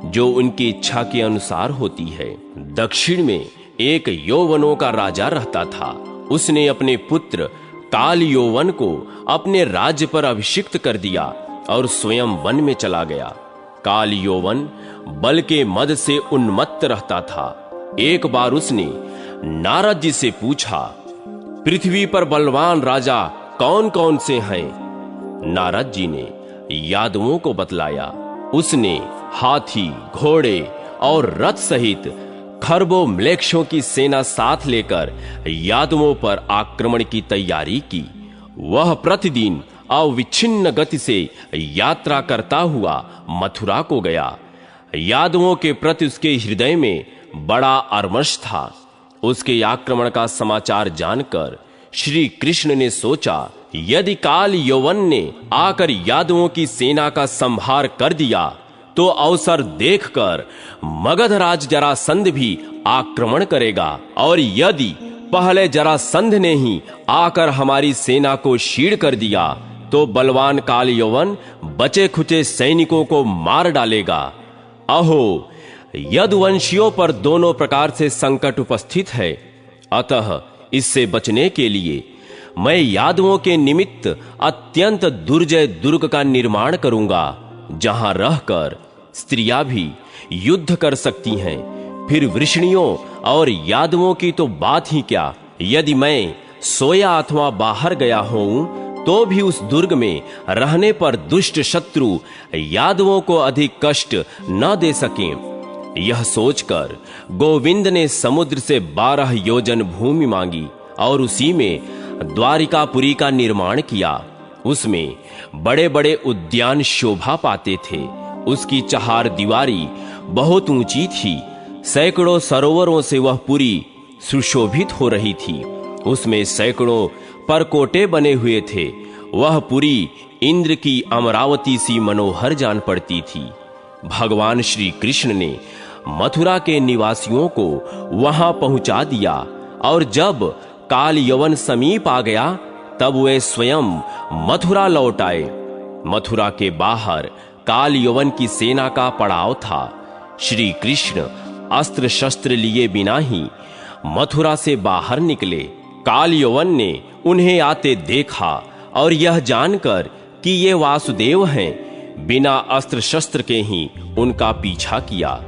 जो उनकी इच्छा के अनुसार होती है। दक्षिण में एक यौवनों का राजा रहता था। उसने अपने पुत्र काल यौवन को अपने राज्य पर अभिषिक्त कर दिया और स्वयं वन में चला गया। काल यौवन बल के मद से उन्मत्त रहता था। एक बार उसने नारद जी से पूछा, पृथ्वी पर बलवान राजा कौन कौन से हैं? नारद जी ने यादवों को बतलाया। उसने हाथी घोड़े और रथ सहित खरबों म्लेच्छों की सेना साथ लेकर यादवों पर आक्रमण की तैयारी की। वह प्रतिदिन अविच्छिन्न गति से यात्रा करता हुआ मथुरा को गया। यादवों के प्रति उसके हृदय में बड़ा अरमश था। उसके आक्रमण का समाचार जानकर श्री कृष्ण ने सोचा, यदि काल यौवन ने आकर यादवों की सेना का संहार कर दिया तो अवसर देखकर मगधराज जरासंध भी आक्रमण करेगा, और यदि पहले जरासंध ने ही आकर हमारी सेना को क्षीण कर दिया तो बलवान काल यौवन बचे खुचे सैनिकों को मार डालेगा। अहो, यदुवंशियों पर दोनों प्रकार से संकट उपस्थित है। अतः इससे बचने के लिए मैं यादवों के निमित्त अत्यंत दुर्जय दुर्ग का निर्माण करूंगा, जहां रहकर स्त्रियां भी युद्ध कर सकती हैं। फिर वृष्णियों और यादवों की तो बात ही क्या। यदि मैं सोया अथवा बाहर गया हूं तो भी उस दुर्ग में रहने पर दुष्ट शत्रु यादवों को अधिक कष्ट न दे सकें। यह सोचकर गोविंद ने समुद्र से 12 योजन भूमि मांगी और उसी में द्वारिकापुरी का निर्माण किया। उसमें बड़े बड़े उद्यान शोभा पाते थे। उसकी चहार दीवारी बहुत ऊंची थी। सैकड़ों सरोवरों से वह पुरी सुशोभित हो रही थी। उसमें सैकड़ों परकोटे बने हुए थे। वह पुरी इंद्र की अमरावती सी मनोहर जान पड़ती थी। भगवान श्री कृष्ण ने मथुरा के निवासियों को वहां पहुंचा दिया, और जब काल यौवन समीप आ गया तब वे स्वयं मथुरा लौट आए। मथुरा के बाहर काल यौवन की सेना का पड़ाव था। श्री कृष्ण अस्त्र शस्त्र लिए बिना ही मथुरा से बाहर निकले। काल यौवन ने उन्हें आते देखा और यह जानकर कि ये वासुदेव हैं, बिना अस्त्र शस्त्र के ही उनका पीछा किया।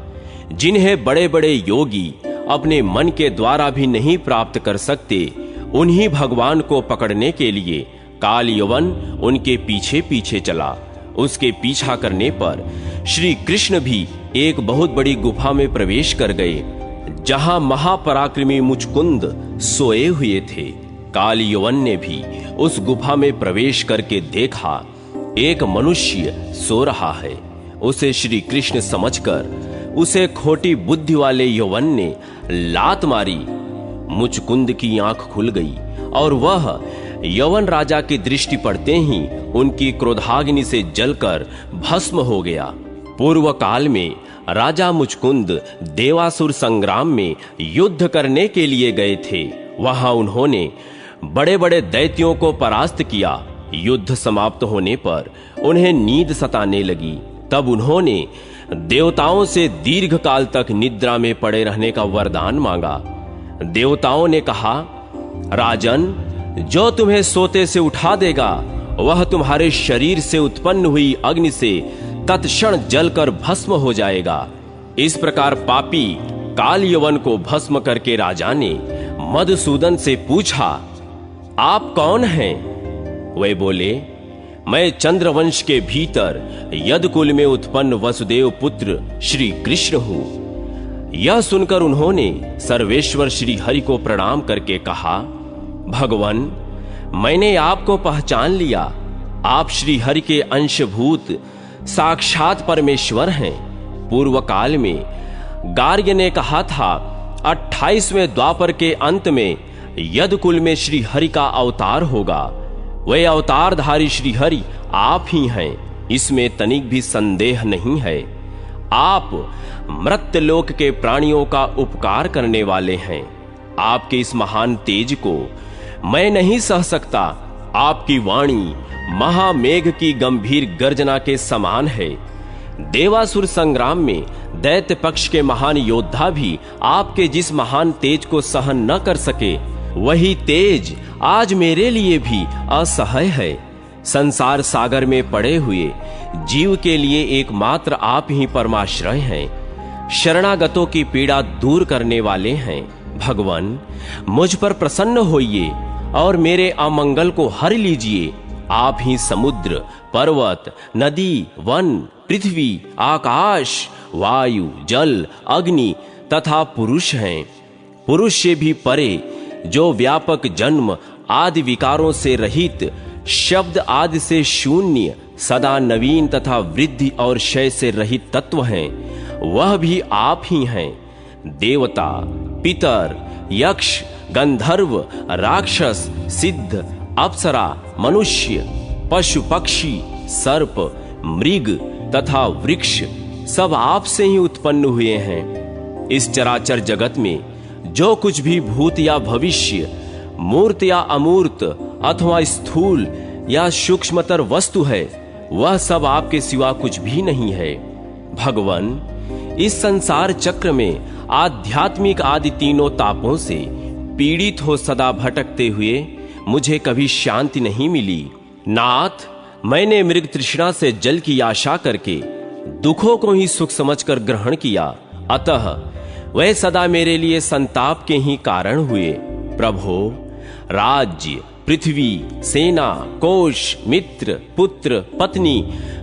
जिन्हें बड़े बड़े योगी अपने मन के द्वारा भी नहीं प्राप्त कर सकते, उन्हीं भगवान को पकड़ने के लिए काल यौवन उनके पीछे पीछे चला। उसके पीछा करने पर श्री कृष्ण भी एक बहुत बड़ी गुफा में प्रवेश कर गए, जहां महापराक्रमी मुचकुंद सोए हुए थे। काल यौवन ने भी उस गुफा में प्रवेश करके देखा, एक मनुष्य सो रहा है। उसे श्री कृष्ण समझकर उसे खोटी बुद्धि वाले यौवन ने लात मारी। मुचकुंद की आंख खुल गई और वह यौवन राजा की दृष्टि पड़ते ही उनकी क्रोधाग्नि से जलकर भस्म हो गया। पूर्व काल में राजा मुचकुंद देवासुर संग्राम में युद्ध करने के लिए गए थे। वहां उन्होंने बड़े बड़े दैत्यों को परास्त किया। युद्ध समाप्त होने पर उन्हें नींद सताने लगी। तब उन्होंने देवताओं से दीर्घ काल तक निद्रा में पड़े रहने का वरदान मांगा। देवताओं ने कहा, राजन, जो तुम्हें सोते से उठा देगा वह तुम्हारे शरीर से उत्पन्न हुई अग्नि से तत्क्षण जलकर भस्म हो जाएगा। इस प्रकार पापी काल यवन को भस्म करके राजा ने मधुसूदन से पूछा, आप कौन हैं? वे बोले, मैं चंद्रवंश के भीतर यदकुल में उत्पन्न वसुदेव पुत्र श्री कृष्ण हूं। यह सुनकर उन्होंने सर्वेश्वर श्री हरि को प्रणाम करके कहा, भगवान, मैंने आपको पहचान लिया। आप श्री हरि के अंशभूत साक्षात परमेश्वर हैं। पूर्व काल में गार्ग्य ने कहा था, 28वें द्वापर के अंत में यदकुल में श्री हरि का अवतार होगा। वे अवतारधारी श्री हरि आप ही हैं, इसमें तनिक भी संदेह नहीं है। आप मृत्यलोक के प्राणियों का उपकार करने वाले हैं। आपके इस महान तेज को मैं नहीं सह सकता। आपकी वाणी महामेघ की गंभीर गर्जना के समान है। देवासुर संग्राम में दैत्य पक्ष के महान योद्धा भी आपके जिस महान तेज को सहन न कर सके, वही तेज आज मेरे लिए भी असह्य है। संसार सागर में पड़े हुए जीव के लिए एकमात्र आप ही परमाश्रय हैं। शरणागतों की पीड़ा दूर करने वाले हैं। भगवान, मुझ पर प्रसन्न होइए और मेरे अमंगल को हर लीजिए। आप ही समुद्र, पर्वत, नदी, वन, पृथ्वी, आकाश, वायु, जल, अग्नि तथा पुरुष हैं। पुरुष से भी परे जो व्यापक जन्म आदि विकारों से रहित, शब्द आदि से शून्य, सदा नवीन तथा वृद्धि और क्षय से रहित तत्व हैं, वह भी आप ही हैं। देवता, पितर, यक्ष, गंधर्व, राक्षस, सिद्ध, अप्सरा, मनुष्य, पशु, पक्षी, सर्प, मृग तथा वृक्ष सब आपसे ही उत्पन्न हुए हैं। इस चराचर जगत में जो कुछ भी भूत या भविष्य, मूर्त या अमूर्त अथवा स्थूल या सूक्ष्मतर वस्तु है, वह सब आपके सिवा कुछ भी नहीं है। भगवान, इस संसार चक्र में आध्यात्मिक आदि तीनों तापों से पीड़ित हो सदा भटकते हुए मुझे कभी शांति नहीं मिली। नाथ, मैंने मृग तृष्णा से जल की आशा करके दुखों को ही सुख समझकर ग्रहण किया, अतः वह सदा मेरे लिए संताप के ही कारण हुए। प्रभो, राज्य, पृथ्वी, सेना, कोश, मित्र, पुत्र, पत्नी,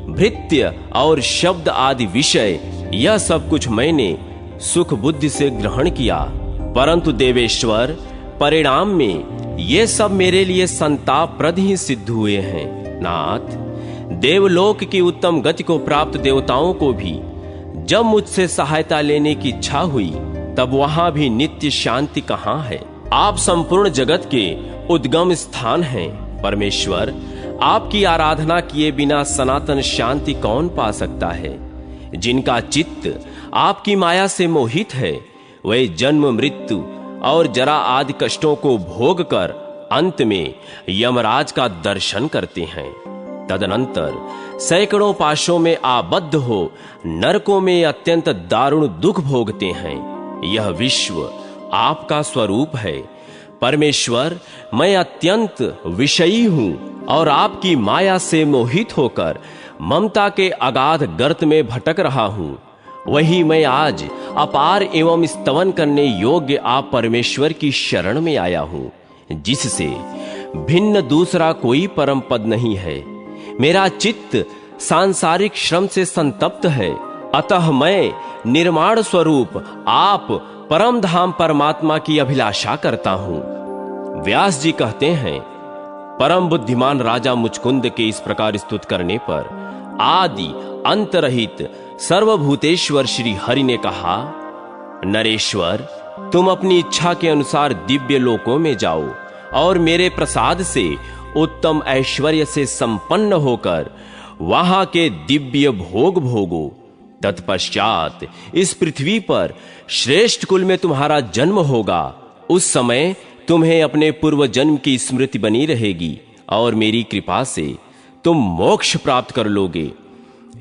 भृत्य और शब्द आदि विषय, यह सब कुछ मैंने सुख बुद्धि से ग्रहण किया, परंतु देवेश्वर, परिणाम में ये सब मेरे लिए संतापप्रद ही सिद्ध हुए हैं। नाथ, देवलोक की उत्तम गति को प्राप्त देवताओं को भी जब मुझसे सहायता लेने की इच्छा हुई, तब वहां भी नित्य शांति कहाँ है? आप संपूर्ण जगत के उद्गम स्थान हैं। परमेश्वर, आपकी आराधना किए बिना सनातन शांति कौन पा सकता है? जिनका चित्त आपकी माया से मोहित है, वे जन्म, मृत्यु और जरा आदि कष्टों को भोग कर अंत में यमराज का दर्शन करते हैं। तदनंतर सैकड़ों पाशों में आबद्ध हो नरकों में अत्यंत दारुण दुख भोगते हैं। यह विश्व आपका स्वरूप है। परमेश्वर, मैं अत्यंत विषयी हूं और आपकी माया से मोहित होकर ममता के अगाध गर्त में भटक रहा हूं। वही मैं आज अपार एवं स्तवन करने योग्य आप परमेश्वर की शरण में आया हूं, जिससे भिन्न दूसरा कोई परम पद नहीं है। मेरा चित्त सांसारिक श्रम से संतप्त है, अतः मैं निर्माण स्वरूप आप परम धाम परमात्मा की अभिलाषा करता हूं। व्यास जी कहते हैं, परम बुद्धिमान राजा मुचकुंद के इस प्रकार स्तुत करने पर आदि अंत रहित सर्वभूतेश्वर श्री हरि ने कहा, नरेश्वर, तुम अपनी इच्छा के अनुसार दिव्य लोकों में जाओ और मेरे प्रसाद से उत्तम ऐश्वर्य से संपन्न होकर वहां के दिव्य भोग भोगो। तत्पश्चात इस पृथ्वी पर श्रेष्ठ कुल में तुम्हारा जन्म होगा। उस समय तुम्हें अपने पूर्व जन्म की स्मृति बनी रहेगी और मेरी कृपा से तुम मोक्ष प्राप्त कर लोगे।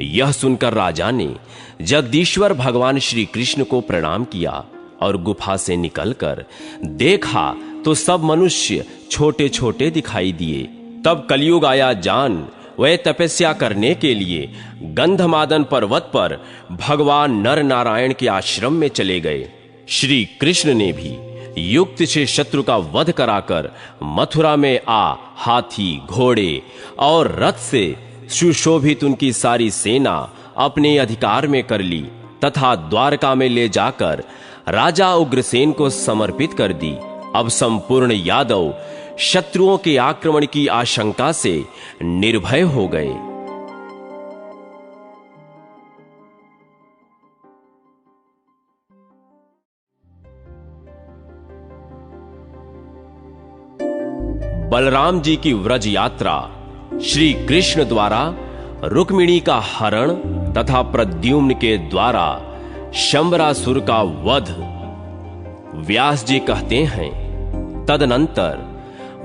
यह सुनकर राजा ने जगदीश्वर भगवान श्री कृष्ण को प्रणाम किया और गुफा से निकलकर देखा तो सब मनुष्य छोटे छोटे दिखाई दिए। तब कलयुग आया जान वे तपस्या करने के लिए गंधमादन पर्वत पर भगवान नर नारायण के आश्रम में चले गए। श्री कृष्ण ने भी युक्त से शत्रु का वध कराकर मथुरा में आ हाथी, घोड़े और रथ से सुशोभित उनकी सारी सेना अपने अधिकार में कर ली तथा द्वारका में ले जाकर राजा उग्रसेन को समर्पित कर दी। अब संपूर्ण यादव शत्रुओं के आक्रमण की आशंका से निर्भय हो गए। बलराम जी की व्रज यात्रा, श्री कृष्ण द्वारा रुक्मिणी का हरण तथा प्रद्युम्न के द्वारा शंबरासुर का वध। व्यास जी कहते हैं, तदनंतर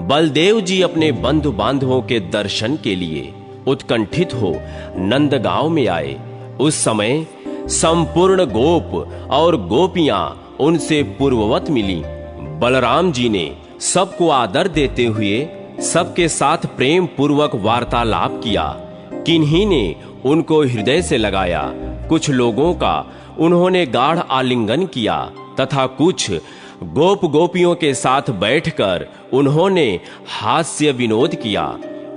बलदेव जी अपने बंधु बांधवों के दर्शन के लिए उत्कंठित हो नंदगांव में आए। उस समय संपूर्ण गोप और गोपियां उनसे पूर्ववत मिली। बलराम जी ने सबको आदर देते हुए सबके साथ प्रेम पूर्वक वार्तालाप किया। किन्हीं ने उनको हृदय से लगाया, कुछ लोगों का उन्होंने गाढ़ आलिंगन किया तथा कुछ गोप गोपियों के साथ बैठकर उन्होंने हास्य विनोद किया।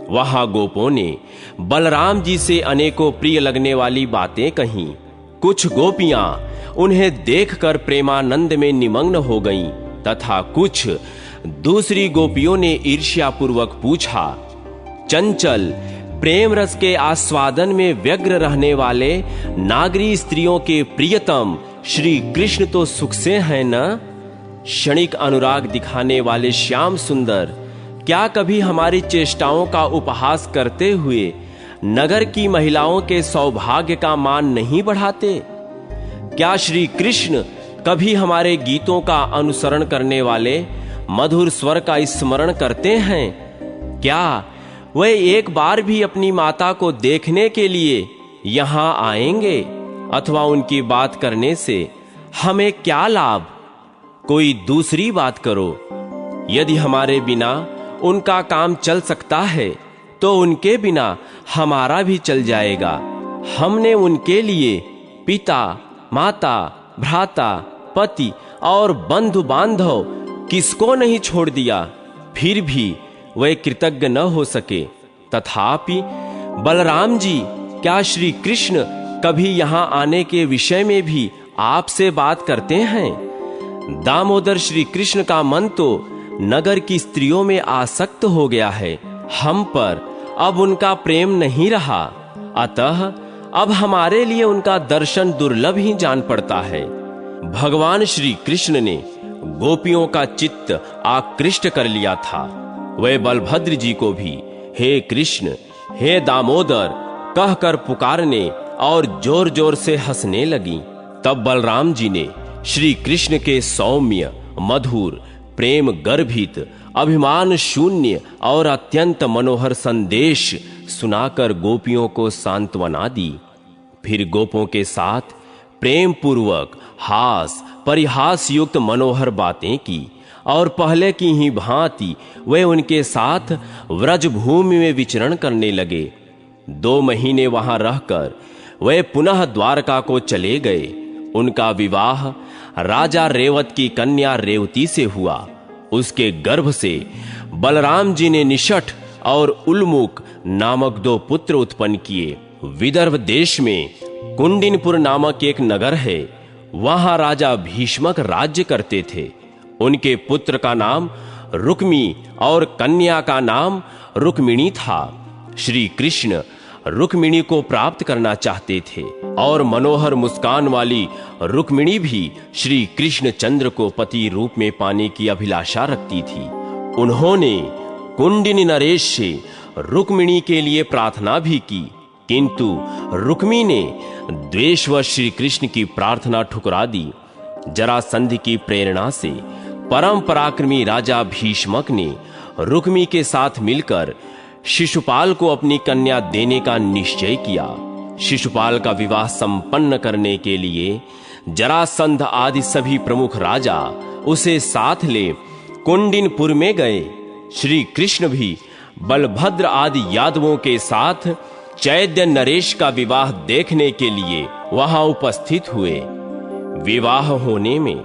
वहां गोपों ने बलराम जी से अनेकों प्रिय लगने वाली बातें कहीं। कुछ गोपियां उन्हें देखकर प्रेमानंद में निमग्न हो गईं तथा कुछ दूसरी गोपियों ने ईर्ष्यापूर्वक पूछा, चंचल प्रेम रस के आस्वादन में व्यग्र रहने वाले नागरी स्त्रियों के प्रियतम श्री कृष्ण तो सुख से हैं न? क्षणिक अनुराग दिखाने वाले श्याम सुंदर क्या कभी हमारी चेष्टाओं का उपहास करते हुए नगर की महिलाओं के सौभाग्य का मान नहीं बढ़ाते? क्या श्री कृष्ण कभी हमारे गीतों का अनुसरण करने वाले मधुर स्वर का स्मरण करते हैं? क्या वे एक बार भी अपनी माता को देखने के लिए यहां आएंगे? अथवा उनकी बात करने से हमें क्या लाभ? कोई दूसरी बात करो। यदि हमारे बिना उनका काम चल सकता है तो उनके बिना हमारा भी चल जाएगा। हमने उनके लिए पिता, माता, भ्राता, पति और बंधु बांधव किसको नहीं छोड़ दिया, फिर भी वे कृतज्ञ न हो सके। तथापि बलराम जी, क्या श्री कृष्ण कभी यहां आने के विषय में भी आपसे बात करते हैं? दामोदर श्री कृष्ण का मन तो नगर की स्त्रियों में आसक्त हो गया है। हम पर अब उनका प्रेम नहीं रहा, अतः अब हमारे लिए उनका दर्शन दुर्लभ ही जान पड़ता है। भगवान श्री कृष्ण ने गोपियों का चित्त आकृष्ट कर लिया था। वे बलभद्र जी को भी हे कृष्ण, हे दामोदर कहकर पुकारने और जोर जोर से हंसने लगी। तब बलराम जी ने श्री कृष्ण के सौम्य, मधुर, प्रेम गर्भित, अभिमान शून्य और अत्यंत मनोहर संदेश सुनाकर गोपियों को सांत्वना दी। फिर गोपों के साथ प्रेम पूर्वक हास परिहास युक्त मनोहर बातें की और पहले की ही भांति वे उनके साथ व्रजभूमि में विचरण करने लगे। 2 महीने वहां रहकर वे पुनः द्वारका को चले गए। उनका विवाह राजा रेवत की कन्या रेवती से हुआ। उसके गर्भ से बलराम जी ने निषठ और उल्मुख नामक 2 पुत्र उत्पन्न किए। विदर्भ देश में कुंडिनपुर नामक एक नगर है, वहां राजा भीष्मक राज्य करते थे। उनके पुत्र का नाम रुक्मी और कन्या का नाम रुक्मिणी था। श्री कृष्ण रुक्मिणी को प्राप्त करना चाहते थे और मनोहर मुस्कान वाली रुक्मिणी भी श्री कृष्ण चंद्र को पति रूप में पाने की अभिलाषा रखती थी। उन्होंने कुंडिनी नरेश से रुक्मिणी के लिए प्रार्थना भी की, किंतु रुक्मी ने द्वेषवश श्री कृष्ण की प्रार्थना ठुकरा दी। जरासंध की प्रेरणा से परम पराक्रमी राजा भीष्मक ने रुक्मी के साथ मिलकर शिशुपाल को अपनी कन्या देने का निश्चय किया। शिशुपाल का विवाह संपन्न करने के लिए जरासंध आदि सभी प्रमुख राजा उसे साथ ले कुंडिनपुर में गए। श्री कृष्ण भी बलभद्र आदि यादवों के साथ चैद्य नरेश का विवाह देखने के लिए वहां उपस्थित हुए। विवाह होने में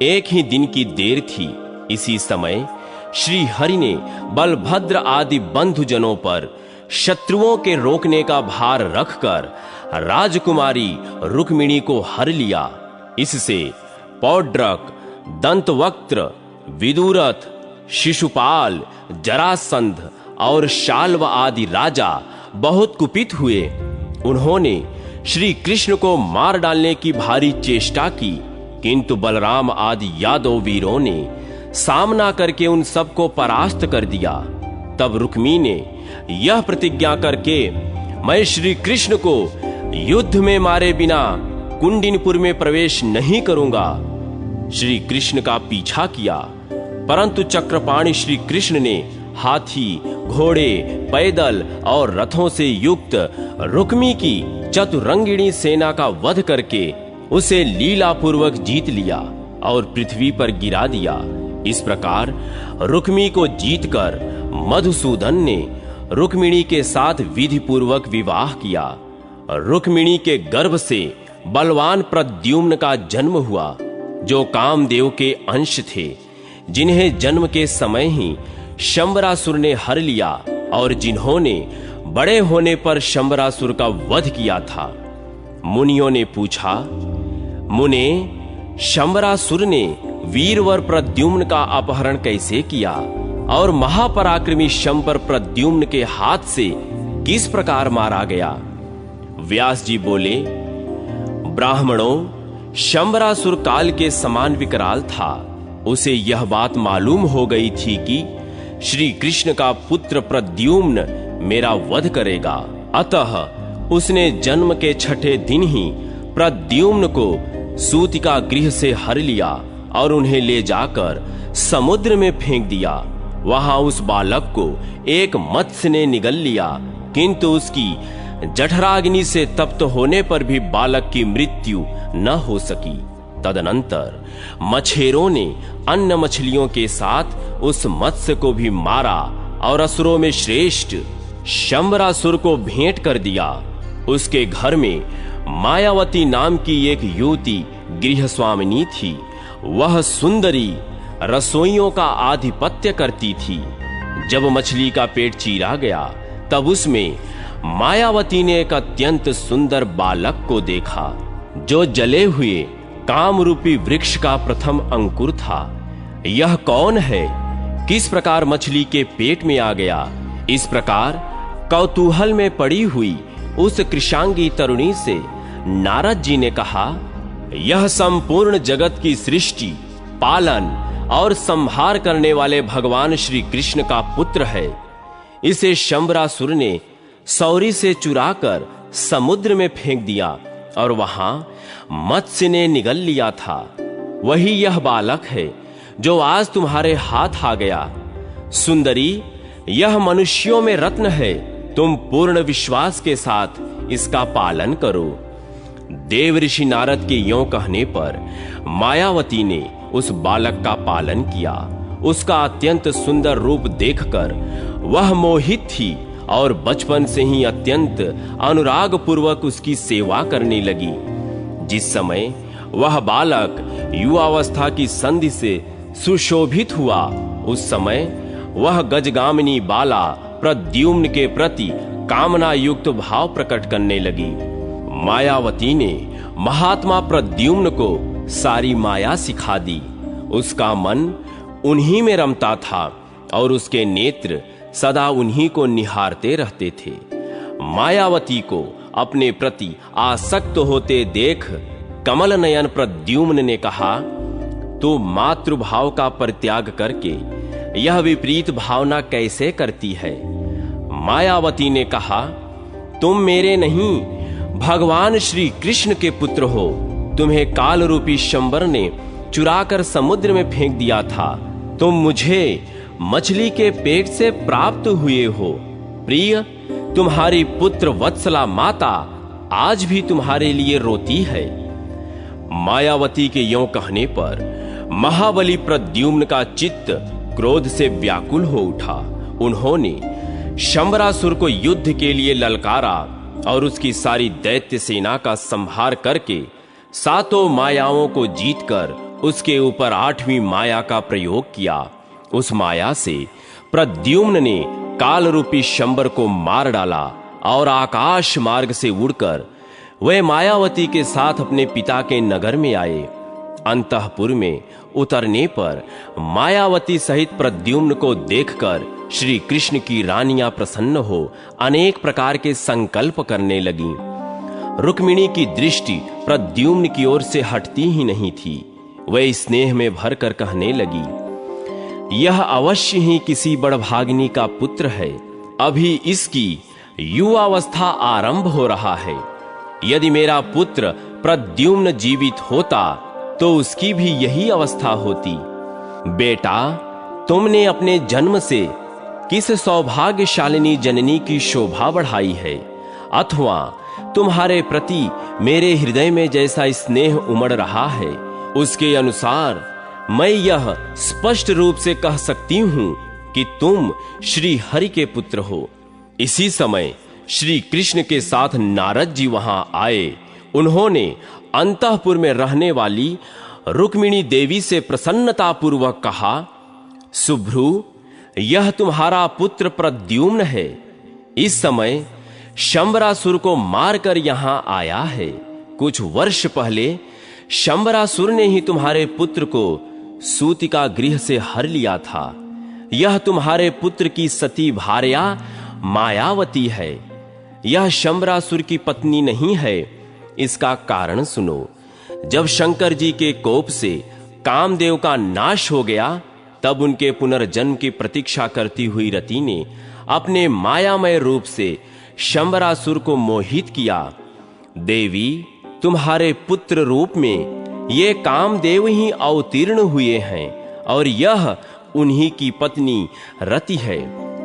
एक ही दिन की देर थी। इसी समय श्री हरि ने बलभद्र आदि बंधुजनों पर शत्रुओं के रोकने का भार रखकर राजकुमारी रुक्मिणी को हर लिया। इससे पौड्रक, दंतवक्त्र, विदुरथ, शिशुपाल, जरासंध और शाल्व आदि राजा बहुत कुपित हुए। उन्होंने श्री कृष्ण को मार डालने की भारी चेष्टा की, किंतु बलराम आदि यादव वीरों ने सामना करके उन सबको परास्त कर दिया। तब रुक्मी ने यह प्रतिज्ञा करके, मैं श्री कृष्ण को युद्ध में मारे बिना कुंडिनपुर में प्रवेश नहीं करूंगा, श्री कृष्ण का पीछा किया। परंतु चक्रपाणि श्री कृष्ण ने हाथी, घोड़े, पैदल और रथों से युक्त रुक्मी की चतुरंगिणी सेना का वध करके उसे लीलापूर्वक जीत लिया और पृथ्वी पर गिरा दिया। इस प्रकार रुक्मी को जीतकर मधुसूदन ने रुक्मिणी के साथ विधि पूर्वक विवाह किया। रुक्मिणी के गर्भ से बलवान प्रद्युम्न का जन्म हुआ, जो कामदेव के अंश थे, जिन्हें जन्म के समय ही शंबरासुर ने हर लिया और जिन्होंने बड़े होने पर शंबरासुर का वध किया था। मुनियों ने पूछा, मुने, शंबरासुर ने वीरवर प्रद्युम्न का अपहरण कैसे किया और महापराक्रमी शंबर प्रद्युम्न के हाथ से किस प्रकार मारा गया? व्यास जी बोले, ब्राह्मणों, शंबरासुर काल के समान विकराल था। उसे यह बात मालूम हो गई थी कि श्री कृष्ण का पुत्र प्रद्युम्न मेरा वध करेगा। अतः उसने जन्म के छठे दिन ही प्रद्युम्न को सूतिका गृह से हर लिया और उन्हें ले जाकर समुद्र में फेंक दिया। वहां उस बालक को एक मत्स्य ने निगल लिया, किंतु उसकी जठराग्नि से तप्त होने पर भी बालक की मृत्यु न हो सकी। तदनंतर मछेरों ने अन्य मछलियों के साथ उस मत्स्य को भी मारा और असुरों में श्रेष्ठ शंबरासुर को भेंट कर दिया। उसके घर में मायावती नाम की एक युवती गृह स्वामिनी थी। वह सुंदरी रसोइयों का आधिपत्य करती थी। जब मछली का पेट चीरा गया, तब उसमें मायावती ने एक अत्यंत सुंदर बालक को देखा, जो जले हुए काम रूपी वृक्ष का प्रथम अंकुर था। यह कौन है? किस प्रकार मछली के पेट में आ गया? इस प्रकार कौतूहल में पड़ी हुई उस कृशांगी तरुणी से नारद जी ने कहा, यह संपूर्ण जगत की सृष्टि, पालन और संहार करने वाले भगवान श्री कृष्ण का पुत्र है। इसे शंबरासुर ने सौरी से चुराकर समुद्र में फेंक दिया और वहां मत्स्य ने निगल लिया था। वही यह बालक है जो आज तुम्हारे हाथ आ गया। सुंदरी, यह मनुष्यों में रत्न है। तुम पूर्ण विश्वास के साथ इसका पालन करो। देव ऋषि नारद के यों कहने पर मायावती ने उस बालक का पालन किया। उसका अत्यंत सुंदर रूप देखकर वह मोहित थी और बचपन से ही अत्यंत अनुराग पूर्वक उसकी सेवा करने लगी। जिस समय वह बालक युवावस्था की संधि से सुशोभित हुआ, उस समय वह गजगामिनी बाला प्रद्युम्न के प्रति कामना युक्त भाव प्रकट करने लगी। मायावती ने महात्मा प्रद्युम्न को सारी माया सिखा दी। उसका मन उन्हीं में रमता था और उसके नेत्र सदा उन्हीं को निहारते रहते थे। मायावती को अपने प्रति आसक्त होते देख कमल नयन प्रद्युम्न ने कहा, तू मातृभाव का परित्याग करके यह विपरीत भावना कैसे करती है? मायावती ने कहा, तुम मेरे नहीं, भगवान श्री कृष्ण के पुत्र हो। तुम्हें काल रूपी शंबर ने चुराकर समुद्र में फेंक दिया था। तुम मुझे मछली के पेट से प्राप्त हुए हो। प्रिय, तुम्हारी पुत्र वत्सला माता आज भी तुम्हारे लिए रोती है। मायावती के यों कहने पर महाबली प्रद्युम्न का चित्त क्रोध से व्याकुल हो उठा। उन्होंने शंबरासुर को युद्ध के लिए ललकारा और उसकी सारी दैत्य सेना का संहार करके सातों मायाओं को जीतकर उसके ऊपर 8वीं माया का प्रयोग किया। उस माया से प्रद्युम्न ने काल रूपी शंबर को मार डाला और आकाश मार्ग से उड़कर वे मायावती के साथ अपने पिता के नगर में आए। अंतःपुर में उतरने पर मायावती सहित प्रद्युम्न को देखकर श्री कृष्ण की रानियां प्रसन्न हो अनेक प्रकार के संकल्प करने लगीं। रुक्मिणी की दृष्टि प्रद्युम्न की ओर से हटती ही नहीं थी। वह स्नेह में भरकर कहने लगी, यह अवश्य ही किसी बड़भागिनी का पुत्र है। अभी इसकी युवावस्था आरंभ हो रहा है। यदि मेरा पुत्र प्रद्युम्न जीवित होता तो उसकी भी यही अवस्था होती। बेटा, तुमने अपने जन्म से किस सौभाग्यशालिनी जननी की शोभा बढ़ाई है, अथवा तुम्हारे प्रति मेरे हृदय में जैसा स्नेह उमड़ रहा है, उसके अनुसार मैं यह स्पष्ट रूप से कह सकती हूं कि तुम श्री हरि के पुत्र हो। इसी समय श्री कृष्ण के साथ नारद जी वहां आए। उन्होंने अंतःपुर में रहने वाली रुक्मिणी देवी से प्रसन्नता पूर्वक कहा, सुभ्रु, यह तुम्हारा पुत्र प्रद्युम्न है। इस समय शंबरासुर को मारकर यहां आया है। कुछ वर्ष पहले शंबरासुर ने ही तुम्हारे पुत्र को सूतिका गृह से हर लिया था। यह तुम्हारे पुत्र की सती भार्या मायावती है। यह शंबरासुर की पत्नी नहीं है। इसका कारण सुनो। जब शंकर जी के कोप से कामदेव का नाश हो गया, तब उनके पुनर्जन्म की प्रतीक्षा करती हुई रति ने अपने मायामय रूप से शंबरासुर को मोहित किया। देवी, तुम्हारे पुत्र रूप में ये कामदेव ही अवतीर्ण हुए हैं और यह उन्हीं की पत्नी रति है।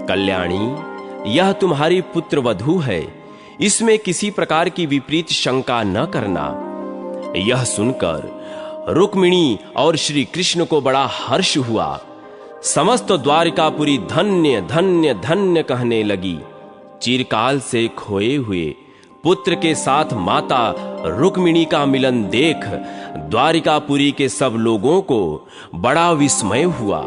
कल्याणी, यह तुम्हारी पुत्र वधू है। इसमें किसी प्रकार की विपरीत शंका न करना। यह सुनकर रुक्मिणी और श्री कृष्ण को बड़ा हर्ष हुआ। समस्त द्वारिकापुरी धन्य धन्य धन्य कहने लगी। चिरकाल से खोए हुए पुत्र के साथ माता रुक्मिणी का मिलन देख द्वारिकापुरी के सब लोगों को बड़ा विस्मय हुआ।